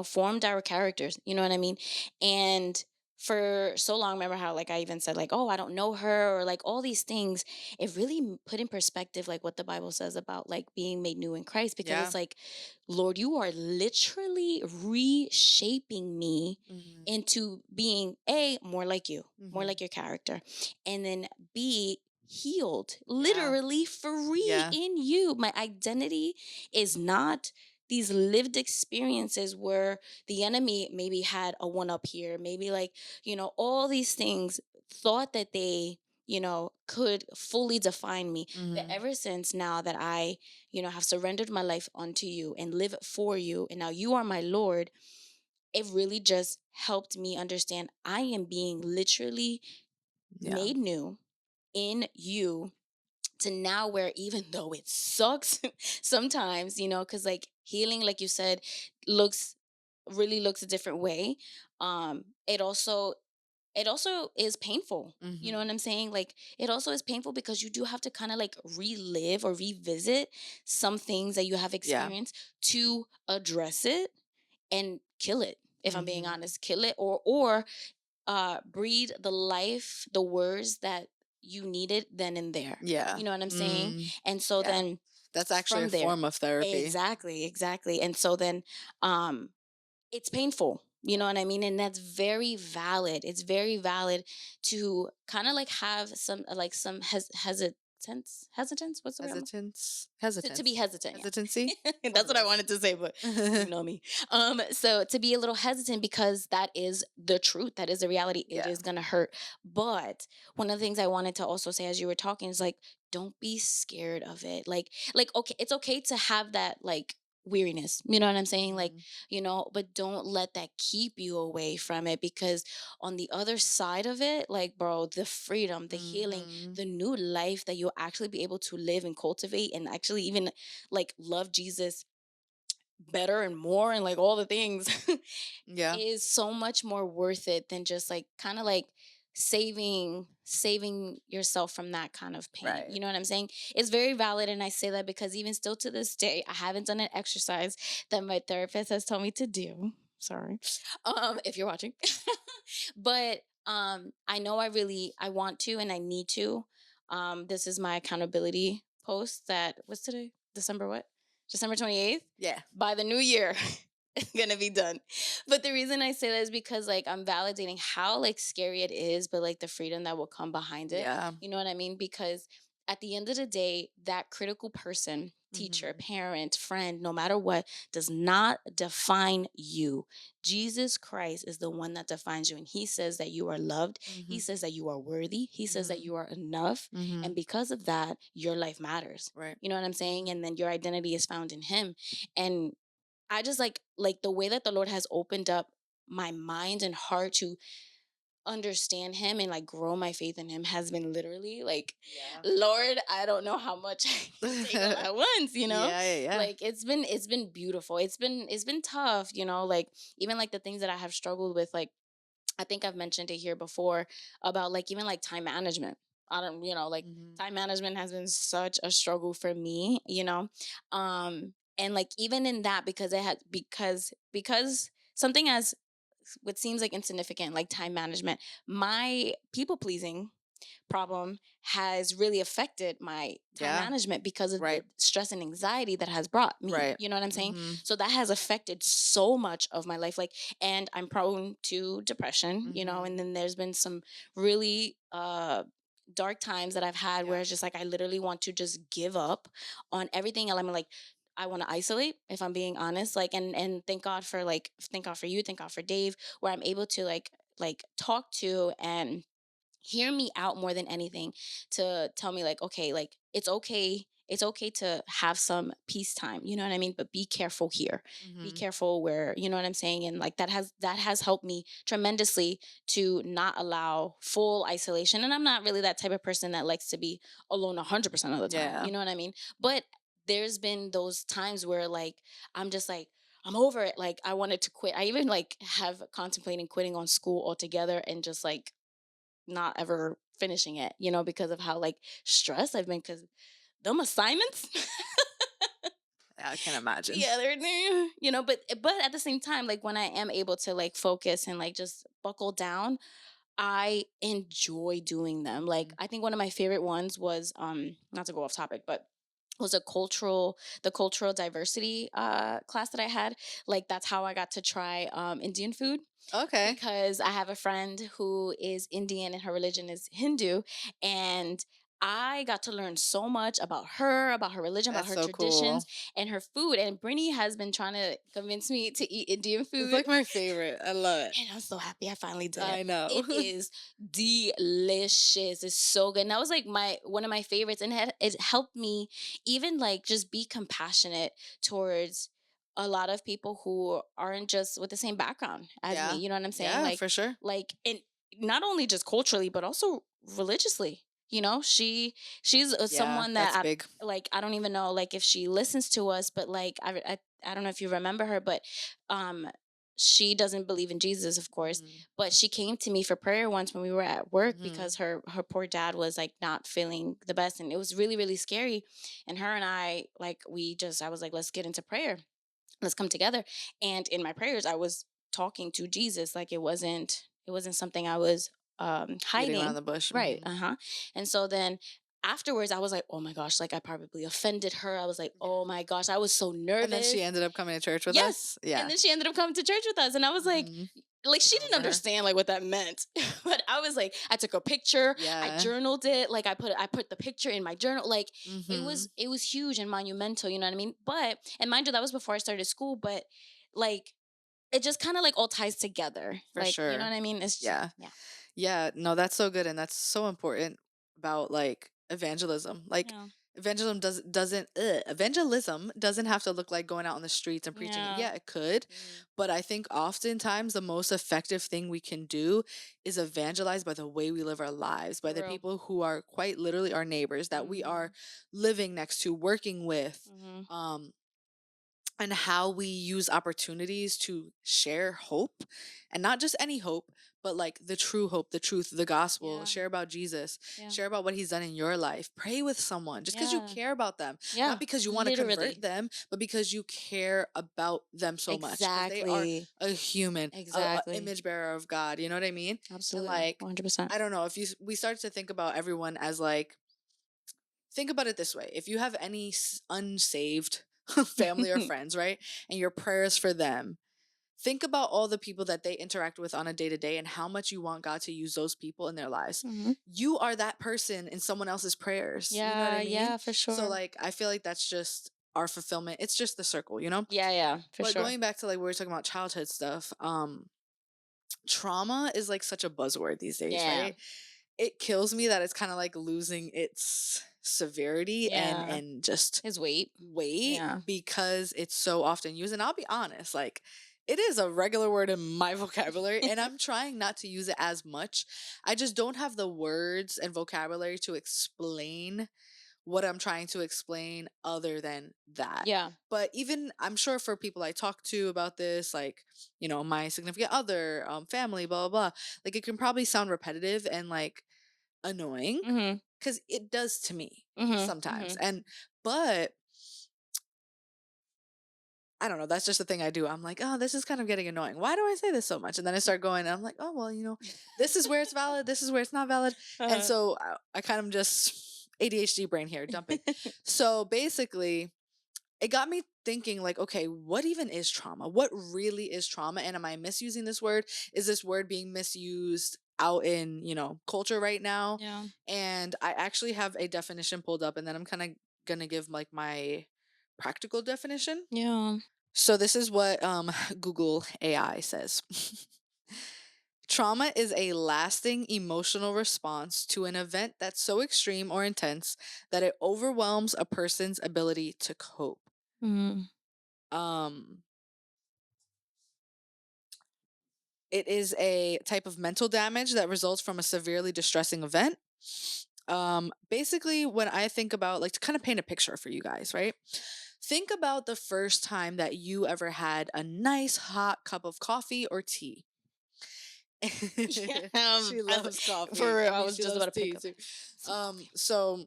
formed our characters, you know what I mean? And for so long, remember how like I even said like, oh, I don't know her, or like all these things. It really put in perspective like what the Bible says about like being made new in Christ, because Yeah. it's like, Lord, you are literally reshaping me Mhm. into being A, more like you, more Mhm. like your character, and then B, healed, Yeah. literally free Yeah. in you. My identity is not these lived experiences where the enemy maybe had a one up here, maybe like, all these things thought that they, could fully define me. But Mhm. ever since now that I, have surrendered my life unto you and live for you, and now you are my Lord, it really just helped me understand I am being literally Yeah. made new in you, to now where even though it sucks sometimes, because like healing, like you said, looks really looks a different way. It also is painful. You know Mhm. what I'm saying? Like it also is painful because you do have to kind of like relive or revisit some things that you have Yeah. experienced to address it and kill it. If I'm being Mhm. honest, kill it, or breathe the life, the words that you needed then and there. Yeah. You know what I'm saying? Mm. And so Yeah. then That's actually a from there, form of therapy. exactly, exactly. And so then um it's painful. You know what I mean? And that's very valid. It's very valid to kind of like have some like some hesitance. What's the word? Hesitance. To be Hesitance. hesitant, Hesitancy? yeah. One That's of what I those. wanted to say, but you know me. So to be a little hesitant, because that is the truth, that is the reality. It Yeah. is gonna hurt. But one of the things I wanted to also say as you were talking is like, don't be scared of it. Like okay, it's okay to have that like weariness, you know what I'm saying, like, Mhm. but don't let that keep you away from it, because on the other side of it, like bro, the freedom, the healing, Mhm. the new life that you'll actually be able to live and cultivate, and actually even like love Jesus better and more, and like all the things Yeah. is so much more worth it than just like kind of like saving yourself from that kind of pain. Right. You know what I'm saying? It's very valid, and I say that because even still to this day, I haven't done an exercise that my therapist has told me to do. Sorry. If you're watching. But I know I want to, and I need to. This is my accountability post that what's today? December what? December 28th? Yeah. By the new year. It's gonna be done. But the reason I say that is because like I'm validating how like scary it is, but like the freedom that will come behind it. Yeah. You know what I mean? Because at the end of the day, that critical person, teacher, Mhm. parent, friend, no matter what, does not define you. Jesus Christ is the one that defines you. And he says that you are loved. He Mhm. says that you are worthy. He says that Mhm. you are enough. And Mhm. because of that, your life matters. Right. You know what I'm saying? Mhm. And then your identity is found in him. And I just like the way that the Lord has opened up my mind and heart to understand him and like grow my faith in him has been literally like, Yeah. Lord, I don't know how much I can take all at once, Yeah, yeah, yeah. like it's been beautiful, it's been tough, like even like the things that I have struggled with, like I think I've mentioned it here before about like even like time management. I don't, like Mhm. time management has been such a struggle for me, and like even in that, because it had because something as what seems like insignificant like time management, my people pleasing problem has really affected my time Yeah. management because of Right. the stress and anxiety that has brought me. Right. You know what I'm saying? Mhm. So that has affected so much of my life. Like, and I'm prone to depression, and Mhm. then there's been some really dark times that I've had where Yeah. it's just like I literally want to just give up on everything. And I'm like, I want to isolate, if I'm being honest. Like, and thank God for thank God for you, thank God for Dave, where I'm able to like talk to and hear me out more than anything, to tell me like, okay, like it's okay to have some peace time, you know what I mean, but be careful here, be Mhm. careful where, you know what I'm saying. And like that has helped me tremendously to not allow full isolation. And I'm not really that type of person that likes to be alone 100% of the time, Yeah. you know what I mean. But there's been those times where like I'm just like, I'm over it. Like I wanted to quit. I even like have contemplating quitting on school altogether and just like not ever finishing it, because of how like stressed I've been, because them assignments. Yeah, I can imagine. Yeah, they're new, but at the same time, like when I am able to like focus and like just buckle down, I enjoy doing them. Like Mhm. I think one of my favorite ones was not to go off topic, but was the cultural diversity class that I had. Like that's how I got to try Indian food, Okay. because I have a friend who is Indian and her religion is Hindu. And I got to learn so much about her religion, about That's her so cool. traditions, and her food. And Brittany has been trying to convince me to eat Indian It's food. like my favorite. I love it. And I'm so happy I finally did it. I know. It is delicious. It's so good. And that was like my one of my favorites. And it helped me even like just be compassionate towards a lot of people who aren't just with the same background as me. Yeah. You know what I'm saying? Yeah, for sure. And not only just culturally, but also religiously. She's Yeah, someone that's that big. I don't even know like if she listens to us, but like I don't know if you remember her, but um she doesn't believe in Jesus, of course, Mhm. but she came to me for prayer once when we were at work Mhm. because her poor dad was like not feeling the best, and it was really really scary. And her and I like I was like, let's get into prayer, let's come together. And in my prayers I was talking to Jesus. Like it wasn't something I was Beating around hiding. the bush. Right. Mhm. Uh-huh. And so then afterwards I was like, oh my gosh, like I probably offended her. I was like, Yeah. oh my gosh, I was so And then she nervous. ended up coming to church with Yes. us. And Yeah. then she ended up coming to church with us. And I was Mhm. like I she didn't remember her. understand like what that meant. But I was like, I took a picture, I Yeah. journaled it, like I put the picture in my journal. Like Mhm. it was huge and monumental, you know what I mean? But and mind you, that was before I started school, but like it just kind of like all ties together. For Like, you know sure. what I mean? It's Yeah. yeah. Yeah, no, that's so good and that's so important about like evangelism. Like Yeah. evangelism doesn't have to look like going out on the streets and preaching. Yeah. Yeah, it could, Mm. but I think oftentimes the most effective thing we can do is evangelize by the way we live our lives, by For the real. people who are quite literally our neighbors that we are Mhm. living next to, working with. Mhm. Um and how we use opportunities to share hope, and not just any hope, but like the true hope, the truth, the gospel. Yeah. Share about Jesus, Yeah. share about what he's done in your life. Pray with someone just because you Yeah. care about them, not Yeah. because you want to convert Literally. them, but because you care about them so much because they are Exactly. a human, a Exactly. image bearer of God. You know what I mean? And Absolutely. like, 100%. I don't know if we start to think about everyone as like, think about it this way: if you have any unsaved family or friends, right, and your prayers for them, think about all the people that they interact with on a day to day and how much you want God to use those people in their lives. Mhm. You are that person in someone else's prayers. You know what Yeah, I mean? yeah, for So, sure. like, I feel like that's just our fulfillment. It's just the circle, you know? Yeah, yeah, for But sure. going back to like we were talking about childhood stuff, trauma is like such a buzzword these days, Yeah. right? It kills me that it's kind of like losing its severity Yeah. and just His weight. weight Yeah. because it's so often used. And I'll be honest, like, it is a regular word in my vocabulary and I'm trying not to use it as much. I just don't have the words and vocabulary to explain what I'm trying to explain other than that. Yeah. But even I'm sure for people I talk to about this, like, my significant other, family, blah, blah, blah, like it can probably sound repetitive and like annoying Mhm. because it does to me Mhm. sometimes. Mhm. But I don't know. That's just the thing I do. I'm like, oh, this is kind of getting annoying. Why do I say this so much? And then I start going, and I'm like, oh, well, this is where it's valid. This is where it's not valid. And Uh-huh. so I kind of just ADHD brain here dumping. So basically, it got me thinking, like, okay, what even is trauma? What really is trauma? And am I misusing this word? Is this word being misused out in, culture right now? Yeah. And I actually have a definition pulled up, and then I'm kind of going to give like my practical definition. Yeah. So this is what Google AI says. Trauma is a lasting emotional response to an event that's so extreme or intense that it overwhelms a person's ability to cope. Mhm. Um, it is a type of mental damage that results from a severely distressing event. Basically, when I think about, like, to kind of paint a picture for you guys, right? Think about the first time that you ever had a nice hot cup of coffee or tea. Yeah. She As loves coffee. for real, I I mean, was she just loves about to pick tea up too. some coffee. So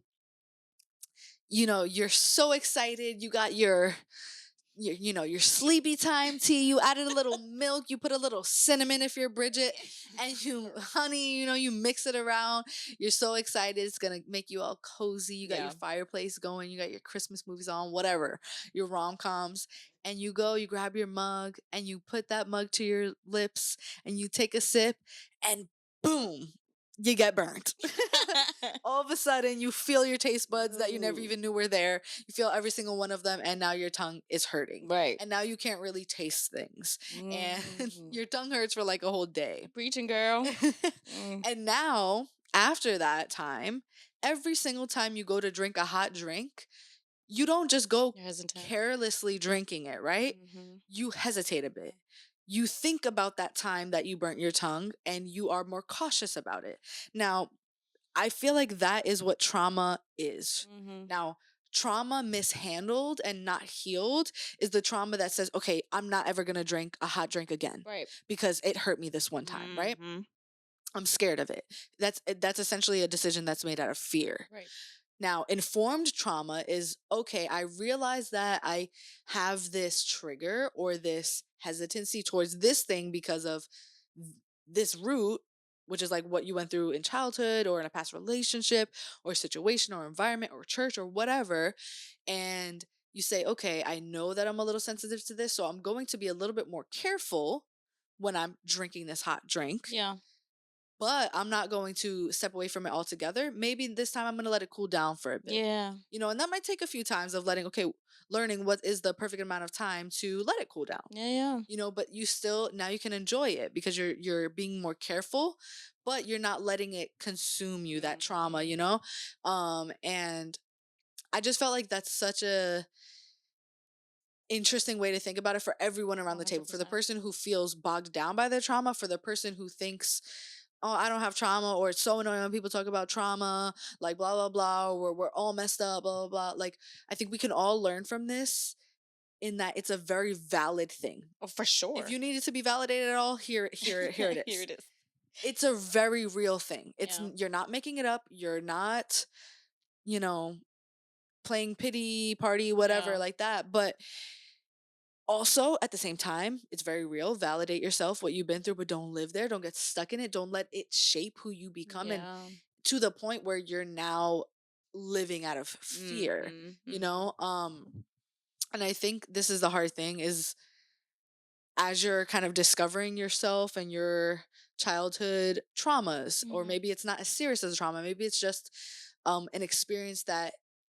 you're so excited. You got your sleepy time tea. You added a little milk. You put a little cinnamon if you're Bridget, and you honey. You mix it around. You're so excited. It's gonna make you all cozy. You got your Yeah. fireplace going. You got your Christmas movies on. Whatever, your rom coms. And you go. You grab your mug and you put that mug to your lips and you take a sip, and boom, you get burnt. All of a sudden, you feel your taste buds that you never Ooh. even knew were there. You feel every single one of them, and now your tongue is hurting. Right. And now you can't really taste things. And Mhm. your tongue hurts for like a whole day. Preaching, girl. Mm. And now, after that time, every single time you go to drink a hot drink, you don't just go You're hesitant. carelessly drinking it, right? Mhm. You hesitate a bit. You think about that time that you burnt your tongue and you are more cautious about it. Now, I feel like that is what trauma is. Mhm. Now, trauma mishandled and not healed is the trauma that says, okay, I'm not ever going to drink a hot drink again Right. because it hurt me this one time, right? Mhm. I'm scared of it. That's essentially a decision that's made out of fear. Right. Now, informed trauma is okay, I realize that I have this trigger or this hesitancy towards this thing because of this root, which is like what you went through in childhood or in a past relationship or situation or environment or church or whatever. And you say, okay, I know that I'm a little sensitive to this, so I'm going to be a little bit more careful when I'm drinking this hot drink, Yeah. but I'm not going to step away from it altogether. Maybe this time I'm going to let it cool down for a bit. Yeah. And that might take a few times of learning what is the perfect amount of time to let it cool down. Yeah. Yeah. But you still now you can enjoy it because you're being more careful, but you're not letting it consume you, that trauma, Mhm. and I just felt like that's such a interesting way to think about it for everyone around the table. For the 100%. person who feels bogged down by their trauma, for the person who thinks, oh, I don't have trauma, or it's so annoying when people talk about trauma, like blah, blah, blah, or we're all messed up, blah, blah, blah. Like, I think we can all learn from this in that it's a very valid thing. Oh, for If sure. you need it to be validated at all, here it Here is. it is. It's a very real thing. Yeah. You're not making it up. You're not, you know, playing pity party, whatever Yeah. like that. But also, at the same time, it's very real. Validate yourself, what you've been through, but don't live there. Don't get stuck in it. Don't let it shape who you become. And Yeah. to the point where you're now living out of fear, Mhm. you Mhm. know? And I think this is the hard thing is as you're kind of discovering yourself and your childhood traumas, or Mhm. maybe it's not as serious as a trauma, maybe it's just an experience that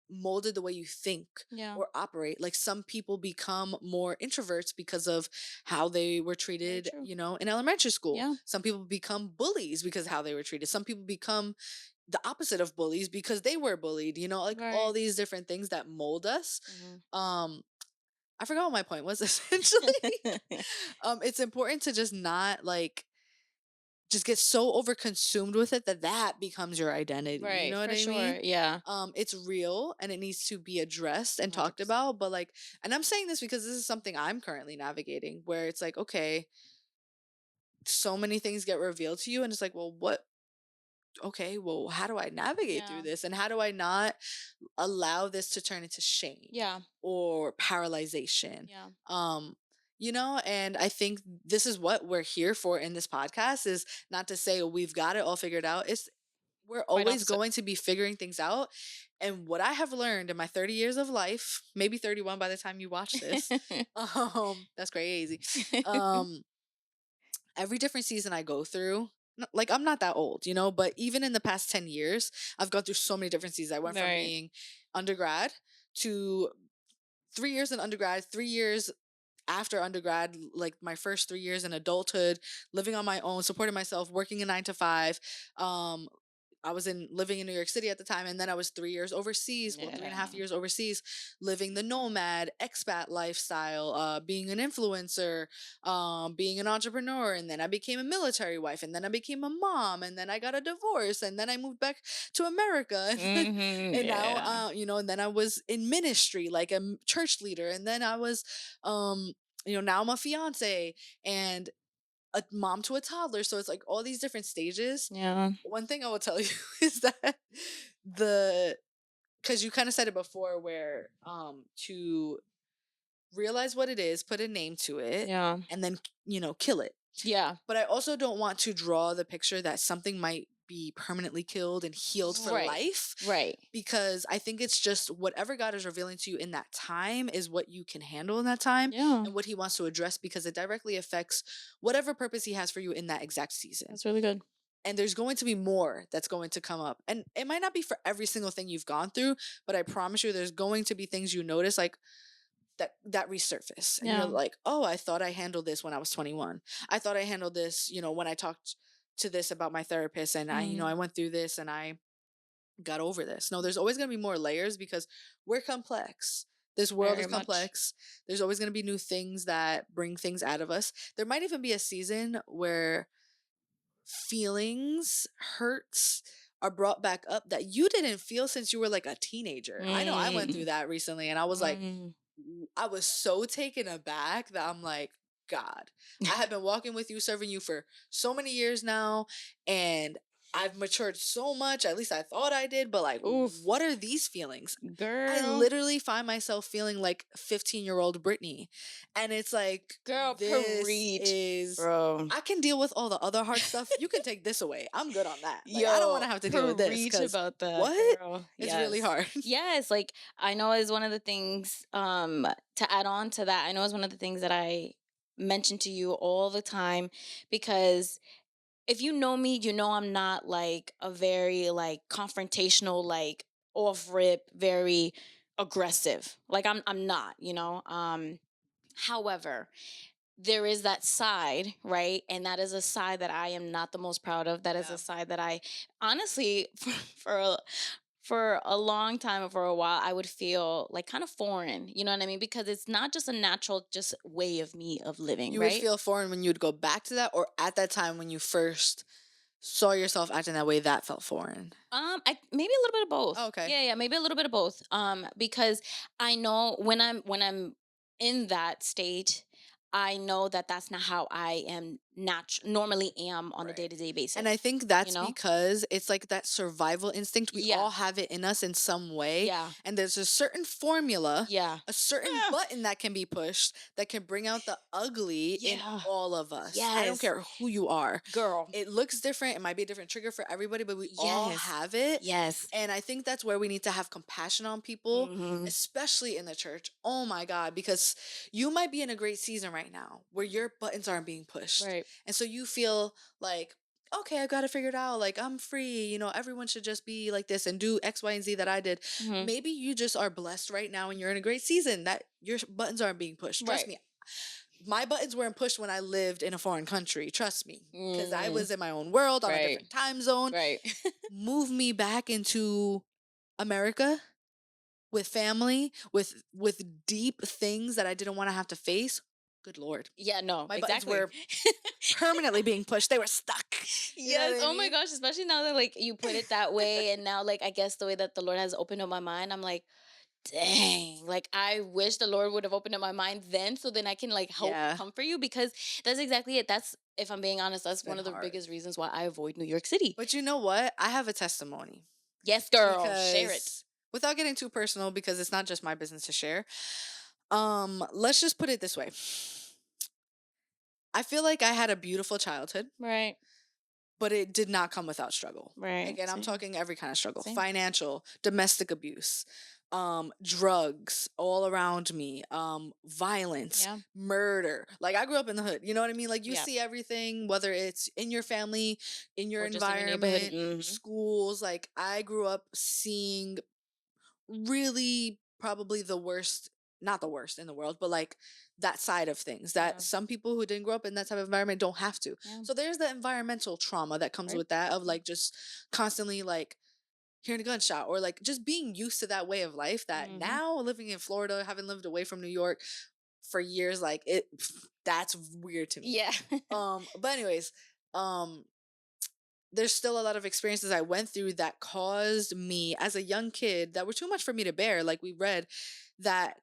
molded the way you think Yeah. or operate. Like some people become more introverts because of how they were Very treated, true. in elementary school. Yeah. Some people become bullies because of how they were treated. Some people become the opposite of bullies because they were bullied, like all Right. these different things that mold us. Mhm. Um, I forgot what my point was essentially. It's important to just not like just get so overconsumed with it that that becomes your identity. You Right, know what for I mean? sure. Yeah. It's real and it needs to be addressed and talked 100%. about. But like, and I'm saying this because this is something I'm currently navigating where it's like, okay, so many things get revealed to you, and it's like, well, what? Okay, well, how do I navigate through Yeah. this? And how do I not allow this to turn into shame Yeah. or paralyzation? Yeah. Um, and I think this is what we're here for in this podcast is not to say, "Oh, we've got it all figured out. It's we're Quite always opposite. going to be figuring things out. And what I have learned in my 30 years of life, maybe 31 by the time you watch this, that's crazy. Um, every different season I go through, like I'm not that old, but even in the past 10 years, I've gone through so many different seasons. I went from Right. being undergrad to 3 years in undergrad, 3 years after undergrad, like my first 3 years in adulthood, living on my own, supporting myself, working a 9 to 5. Um, I was living in New York City at the time, and then I was 3 years overseas, well, three and a half Yeah. years overseas, living the nomad expat lifestyle, being an influencer, being an entrepreneur, and then I became a military wife, and then I became a mom, and then I got a divorce, and then I moved back to America, and now, Yeah. and then I was in ministry, like a church leader, and then I was, now I'm a fiance and a mom to a toddler. So it's like all these different stages. Yeah. One thing I will tell you is that the because you kind of said it before, where to realize what it is, put a name to it, Yeah. and then kill it. Yeah. But I also don't want to draw the picture that something might be permanently killed and healed for Right. life, Right. because I think it's just whatever God is revealing to you in that time is what you can handle in that time Yeah. and what he wants to address, because it directly affects whatever purpose he has for you in that exact season. That's really good. And there's going to be more that's going to come up. And it might not be for every single thing you've gone through, but I promise you there's going to be things you notice, like that resurface, and you're Yeah. like, oh, I thought I handled this when I was 21. I thought I handled this, when I talked to this about my therapist, and I Mm. went through this and I got over this. No, there's always going to be more layers because we're complex. This world Very is much. complex. There's always going to be new things that bring things out of us. There might even be a season where feelings, hurts are brought back up that you didn't feel since you were like a teenager. I know I went through Mm. that recently, and I was like, Mm. I was so taken aback that I'm like, God, I have been walking with you, serving you for so many years now, and I've matured so much. At least I thought I did, but like, Oof. what are these feelings? I Girl. literally find myself feeling like 15-year-old Britney. And it's like, Girl, this preach. is, Bro. I can deal with all the other hard stuff. You can take this away. I'm good on that. Like, I don't want Yo, to have to deal with this preach because about that, what? girl. It's really Yes. hard. Yes, like I know is one of the things to add on to that. I know is one of the things that I mention to you all the time because if you know me, you know I'm not like a very like confrontational, like off rip, very aggressive. Like I'm not, you know. However, there is that side, right? And that is a side that I am not the most proud of. That is Yeah. a side that I honestly for a long time or for a while I would feel like kind of foreign, you know what I mean? Because it's not just a natural just way of me of living, You would right? feel foreign when you would go back to that, or at that time when you first saw yourself acting that way, that felt foreign? I maybe a little bit of Oh, both. okay. Yeah, yeah, maybe a little bit of both. Because I know when I'm in that state, I know that that's not how I am normally am on a Right. day to day And I basis. think You that's know? because it's like that survival instinct. We Yeah, all have it in us in some way. yeah, And there's a certain formula, yeah, a certain Ah, button that can be pushed that can bring out the ugly in yeah. all of us. I don't Yes, care who you are. girl. It looks different. It might be a different trigger for everybody, but we all Yes, have it. yes. And I think that's where we need to have compassion on people, Hmm. especially in the church. Oh my God, because you might be in a great season right now where your buttons aren't being pushed. Right. And so you feel like, okay, I've got it figured out. Like, I'm free. Everyone should just be like this and do X, Y, and Z that I did. Hmm. Maybe you just are blessed right now and you're in a great season that your buttons aren't being pushed. Trust Right. me, my buttons weren't pushed when I lived in a foreign country. Trust me, because I Mm, was in my own world on a right. different time zone. Right. Move me back into America with family, with deep things that I didn't want to have to face. Good Lord. Yeah. No. My buttons Exactly. were permanently being pushed. They were stuck. You know Yes. what I Oh my mean? gosh. Especially now that like you put it that way, and now like I guess the way that the Lord has opened up my mind, I'm like, dang, like I wish the Lord would have opened up my mind then, so then I can like help Yeah, comfort you, because that's exactly it. That's, if I'm being honest, it's that's been one of the hard. biggest reasons why I avoid New York City. But you know what? I have a testimony Yes, girl, share it. because without getting too personal, because it's not just my business to share. Let's just put it this way. I feel like I had a beautiful childhood, Right, but it did not come without struggle. right, Again, I'm same, talking every kind of struggle: same. financial, domestic abuse, drugs all around me, violence, Yeah, murder. Like, I grew up in the hood, you know what I mean? Like, you yeah. see everything, whether it's in your family, in your Or just in your neighborhood. environment, Hmm. schools. Like, I grew up seeing really probably the worst, not the worst in the world, but like that side of things that Yeah, some people who didn't grow up in that type of environment don't have to. yeah. So there's the environmental trauma that comes Right. with that, of like just constantly like hearing a gunshot, or like just being used to that way of life, that Mm-hmm. now living in Florida, having lived away from New York for years, like it that's weird to me. Yeah. But anyways, um there's still a lot of experiences I went through that caused me as a young kid, that were too much for me to bear, like we read, that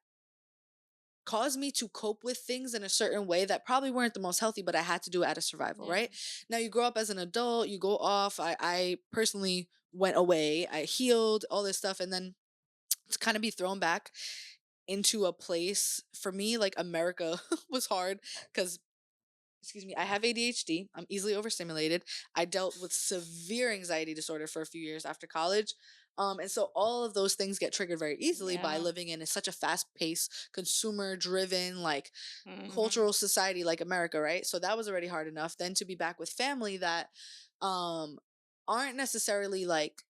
caused me to cope with things in a certain way that probably weren't the most healthy, but I had to do it out of survival, Yeah. right? Now you grow up as an adult, you go off. I personally went away, I healed, all this stuff, and then to kind of be thrown back into a place, for me, like America was hard because, excuse me, I have ADHD. I'm easily overstimulated. I dealt with severe anxiety disorder for a few years after college. And so all of those things get triggered very easily by Yeah. living in such a fast-paced, consumer-driven, like Mm-hmm. cultural society like America, right? So that was already hard enough. Then to be back with family that um aren't necessarily like,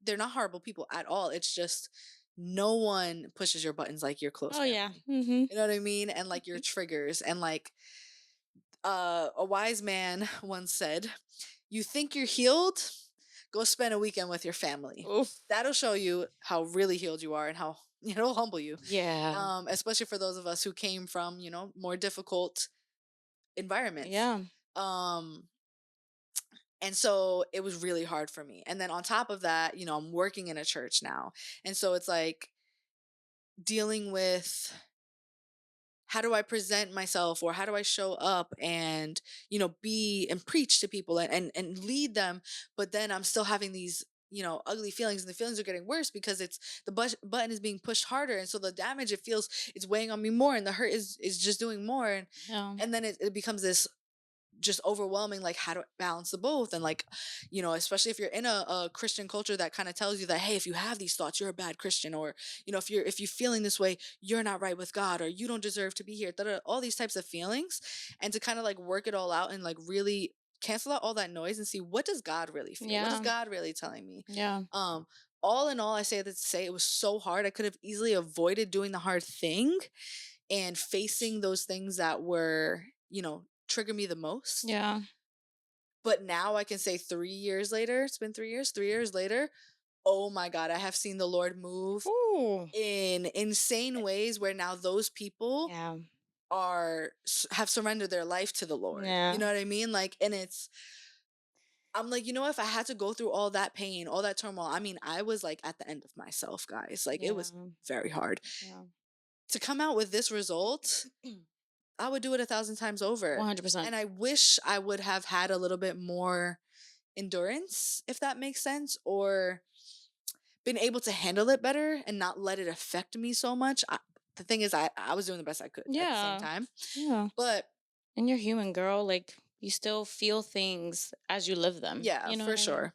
they're not horrible people at all. It's just no one pushes your buttons like your close Oh yeah. family. Mm-hmm. You know what I mean? And like your triggers, and like a wise man once said, "You think you're healed? Go spend a weekend with your family. Oof. That'll show you how really healed you are, and how it'll humble you." Yeah. Especially for those of us who came from more difficult environments. Yeah. Um, and so it was really hard for me. And then on top of that, I'm working in a church now, and so it's like dealing with, how do I present myself, or how do I show up and be and preach to people, and lead them, but then I'm still having these ugly feelings, and the feelings are getting worse because it's the button is being pushed harder, and so the damage, it feels, it's weighing on me more, and the hurt is just doing more, Yeah. and then it becomes this just overwhelming, like how to balance the both. And like especially if you're in a Christian culture that kind of tells you that, hey, if you have these thoughts, you're a bad Christian, or if you're feeling this way, you're not right with God, or you don't deserve to be here, all these types of feelings. And to kind of like work it all out, and like really cancel out all that noise, and see, what does God really feel, what is Yeah. God really telling me. Yeah. um all in all, I say that to say, it was so hard. I could have easily avoided doing the hard thing and facing those things that were trigger me the most. Yeah. But now I can say, 3 years later, it's been 3 years, 3 years later, oh my God, I have seen the Lord move Ooh. in insane ways, where now those people Yeah. have surrendered their life to the Lord. You Yeah. know what I mean? Like, and I'm like, if I had to go through all that pain, all that turmoil, I mean, I was like at the end of myself, guys. Like, it Yeah. was very hard Yeah. to come out with this result. I would do it 1,000 times over. 100%. And I wish I would have had a little bit more endurance, if that makes sense, or been able to handle it better and not let it affect me so much. The thing is, I was doing the best I could at the same Yeah. time. Yeah. But And you're human, girl. Like you still feel things as you live them. yeah, You know for what I mean? sure.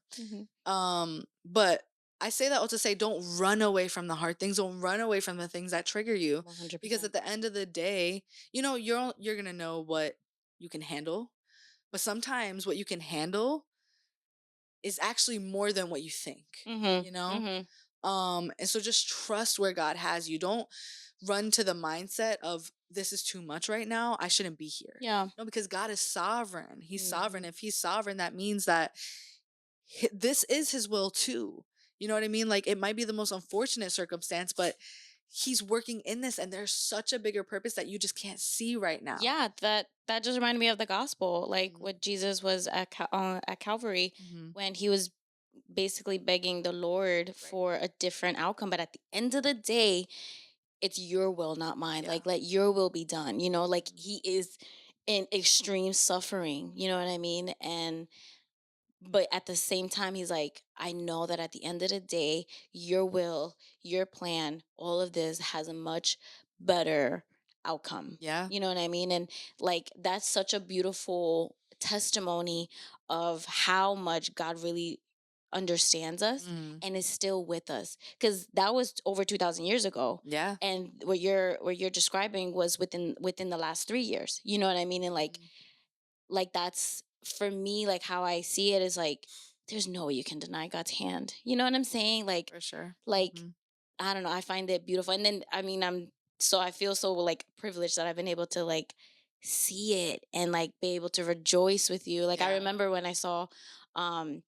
Mm-hmm. But I say that all to say, don't run away from the hard things. Don't run away from the things that trigger you, because 100%. at the end of the day, you're gonna know what you can handle. But sometimes what you can handle is actually more than what you think, you Mm-hmm. know? Mm-hmm. And so just trust where God has you. Don't run to the mindset of, this is too much right now, I shouldn't be here. Yeah. No, because God is sovereign. He's Mm-hmm. sovereign. If he's sovereign, that means that this is his will too. You know what I mean? Like, it might be the most unfortunate circumstance, but he's working in this, and there's such a bigger purpose that you just can't see right now. Yeah, that just reminded me of the gospel, like Mhm. what Jesus was at Calvary Mhm. when he was basically begging the Lord Right. for a different outcome. But at the end of the day, it's your will, not mine. Yeah. Like, let your will be done. Like Mhm. he is in extreme suffering. You know what I mean? And but at the same time, he's like, I know that at the end of the day, your will, your plan, all of this has a much better outcome. Yeah. You know what I mean? And like, that's such a beautiful testimony of how much God really understands us Mhm. and is still with us, because that was over 2000 years ago. Yeah. And what you're describing was within the last 3 years. You know what I mean? And Mhm. like that's for me, like how I see it is like there's no way you can deny God's hand. You know what I'm saying? For sure. Like Mhm. I don't know, I find it beautiful. And then I mean I feel so like privileged that I've been able to like see it and like be able to rejoice with you. Like I Yeah. remember um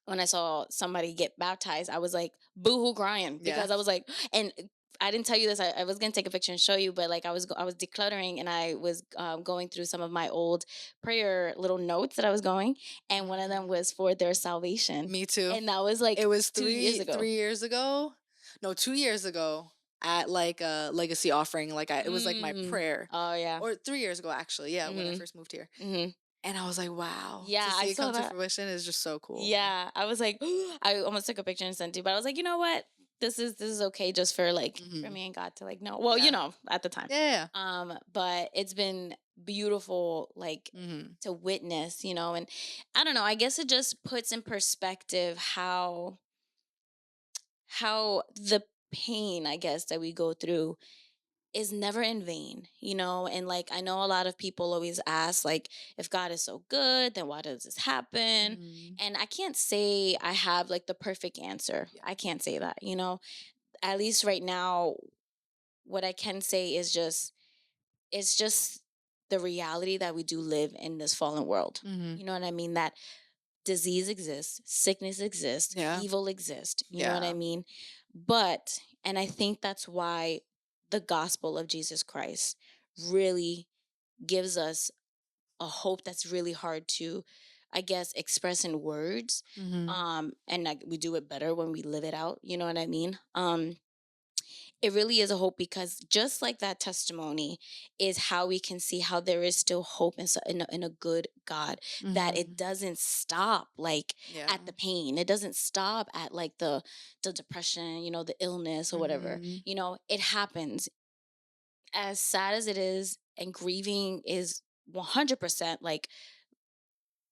when I saw somebody get baptized, I was like boohoo crying Yeah. because I was like, and I didn't tell you this. I was gonna take a picture and show you, but like I was decluttering and I was going through some of my old prayer little notes that I was going, and one of them Mm. was for their salvation, Me too. and that was like It was 2 years ago. 3 years ago. No, 2 years ago at, like, a legacy offering, like, it was, like, my Mm. prayer. Oh yeah. Or 3 years ago, actually, yeah, when I Mhm. first moved here. Mhm. And I was like, "Wow." To Yeah, I see it saw come to that. fruition is just so cool, man. Yeah, I was like, I almost took a picture and sent you, but I was like, you know what? This is okay just for like for Mhm. me and God to like know. Well, Yeah. at the time. Yeah, yeah, yeah. But it's been beautiful, like Mhm. to witness, and I don't know. I guess it just puts in perspective how the pain, I guess, that we go through is never in vain, and like I know a lot of people always ask like if God is so good, then why does this happen? Mhm. And I can't say I have like the perfect answer. Yeah. I can't say that, at least right now what I can say is just it's just the reality that we do live in this fallen world. Mhm. You know what I mean? That disease exists, sickness exists, Yeah. evil exists. You know what I Yeah. mean? But, and I think that's why the gospel of Jesus Christ really gives us a hope that's really hard to, I guess, express in words. Mhm. And like, we do it better when we live it out. You know what I mean? It really is a hope because just like that testimony is how we can see how there is still hope in a good God, that it Mhm. doesn't stop like Yeah. at the pain. It doesn't stop at like the depression, the illness or whatever. Mhm. It happens, as sad as it is, and grieving is 100% like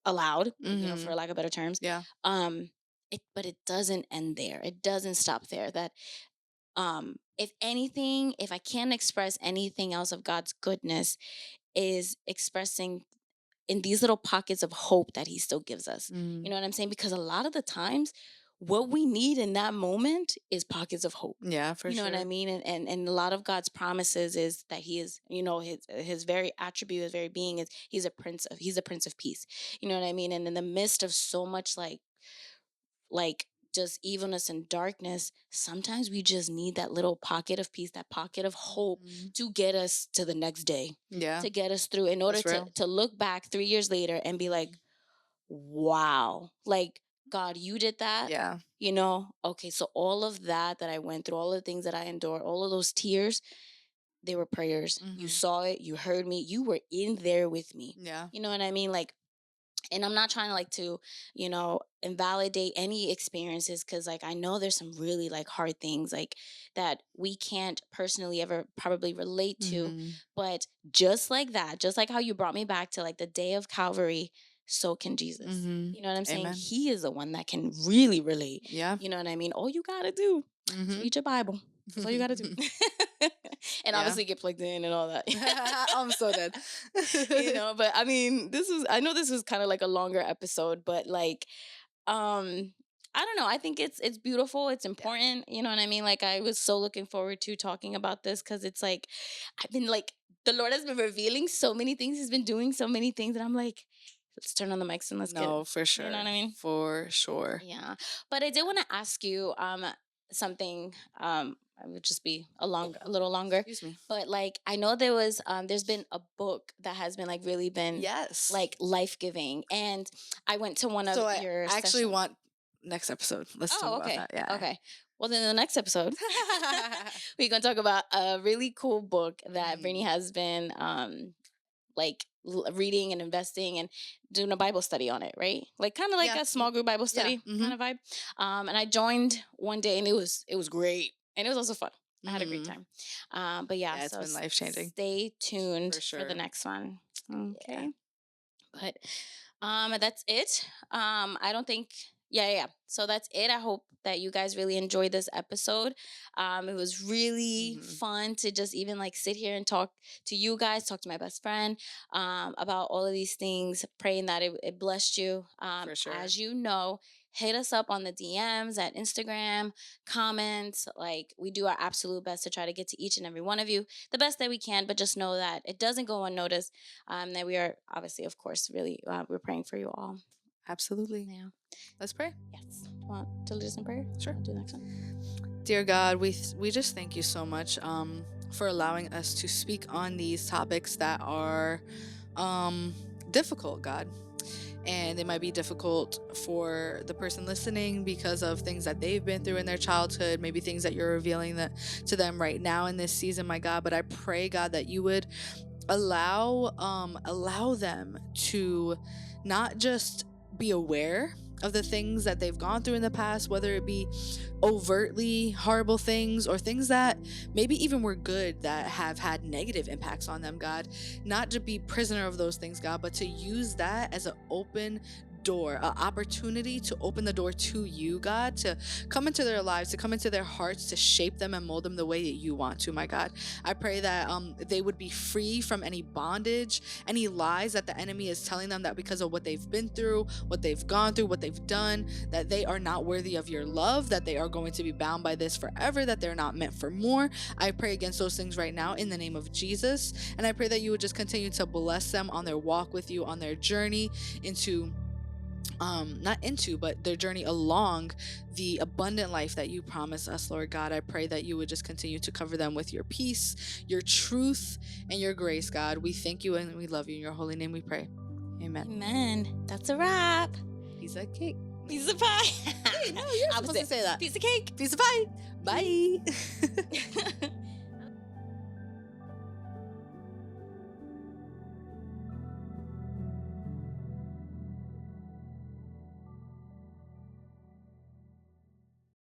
allowed, for Mhm. lack of better terms. Yeah. Um but it doesn't end there. It doesn't stop there. That if anything, if I can express anything else of God's goodness, is expressing in these little pockets of hope that he still gives us. You Mhm. know what I'm saying? Because a lot of the times what we need in that moment is pockets of hope. Yeah, for You know what I sure. mean? And a lot of God's promises is that he is, his very attribute, his very being is he's a prince of peace. You know what I mean? And in the midst of so much like just evilness and darkness, sometimes we just need that little pocket of peace, that pocket of hope Mhm. to get us to the next day, Yeah. to get us through, in order That's to real. to look back 3 years later and be like, Mhm. wow, like God, you did that. Yeah. Okay, so all of that I went through, all the things that I endured, all of those tears, they were prayers. You Mhm. saw it, you heard me, you were in there with me. Yeah. You know what I mean? Like, and I'm not trying to like to, invalidate any experiences, because like I know there's some really like hard things like that we can't personally ever probably relate to. Mhm. But just like that, just like how you brought me back to like the day of Calvary, so can Jesus. Mhm. You know what I'm saying? Amen. He is the one that can really relate. Yeah. You know what I mean? All you gotta do is Mhm. read your Bible. That's all you gotta do. And Yeah. obviously get plugged in and all that. I'm so dead. But I mean, I know this is kind of like a longer episode, but like I don't know, I think it's beautiful, it's Yeah. important, you know what I mean? Like I was so looking forward to talking about this, cuz it's like I've been like the Lord has been revealing so many things, he's been doing so many things, and I'm like, let's turn on the mics and let's get it. No, for You know what sure. I mean? For sure. Yeah. But I did want to ask you something it would just be a little longer. Excuse me. But like I know there was there's been a book that has been like really been Yes. like life giving, and I went to one of So I your actually sessions. want next episode. Let's talk Oh, about okay. that. Yeah. Okay. Well, then in the next episode, we're going to talk about a really cool book that Brittany Mhm. has been like reading and investing and doing a Bible study on it, right? Like kind of like Yeah. a small group Bible Yeah. study kind Mhm. of vibe. And I joined one day and it was great. And it was also fun. I had a great Mhm. time. But yeah, Yeah, it's so been life-changing. stay tuned For for the sure. next one. Yeah. Okay. But that's it. I don't think yeah. So that's it. I hope that you guys really enjoyed this episode. It was really Mhm. fun to just even like sit here and talk to you guys, talk to my best friend about all of these things, praying that it blessed you. For sure. As you know, hit us up on the DMs at Instagram, comments. Like we do our absolute best to try to get to each and every one of you the best that we can, but just know that it doesn't go unnoticed. That we are obviously, of course, really we're praying for you all. Absolutely. Yeah. Let's pray. Yes. You want to lead us in prayer? Sure. I'll do the next one. Dear God, we just thank you so much for allowing us to speak on these topics that are difficult, God. And they might be difficult for the person listening because of things that they've been through in their childhood, maybe things that you're revealing that to them right now in this season, my God. But I pray, God, that you would allow them to not just be aware of the things that they've gone through in the past, whether it be overtly horrible things or things that maybe even were good that have had negative impacts on them, God. Not to be prisoner of those things, God, but to use that as an open door, an opportunity to open the door to you, God, to come into their lives, to come into their hearts, to shape them and mold them the way that you want to, my God. I pray that they would be free from any bondage, any lies that the enemy is telling them, that because of what they've been through, what they've gone through, what they've done, that they are not worthy of your love, that they are going to be bound by this forever, that they're not meant for more. I pray against those things right now in the name of Jesus. And I pray that you would just continue to bless them on their walk with you, on their journey into not into, but their journey along the abundant life that you promise us, Lord God. I pray that you would just continue to cover them with your peace, your truth, and your grace, God. We thank you and we love you. In your holy name we pray. Amen. Amen. That's a wrap. Piece of cake. Piece of pie. Hey, no, you're supposed to say that. Piece of cake. Piece of pie. Bye.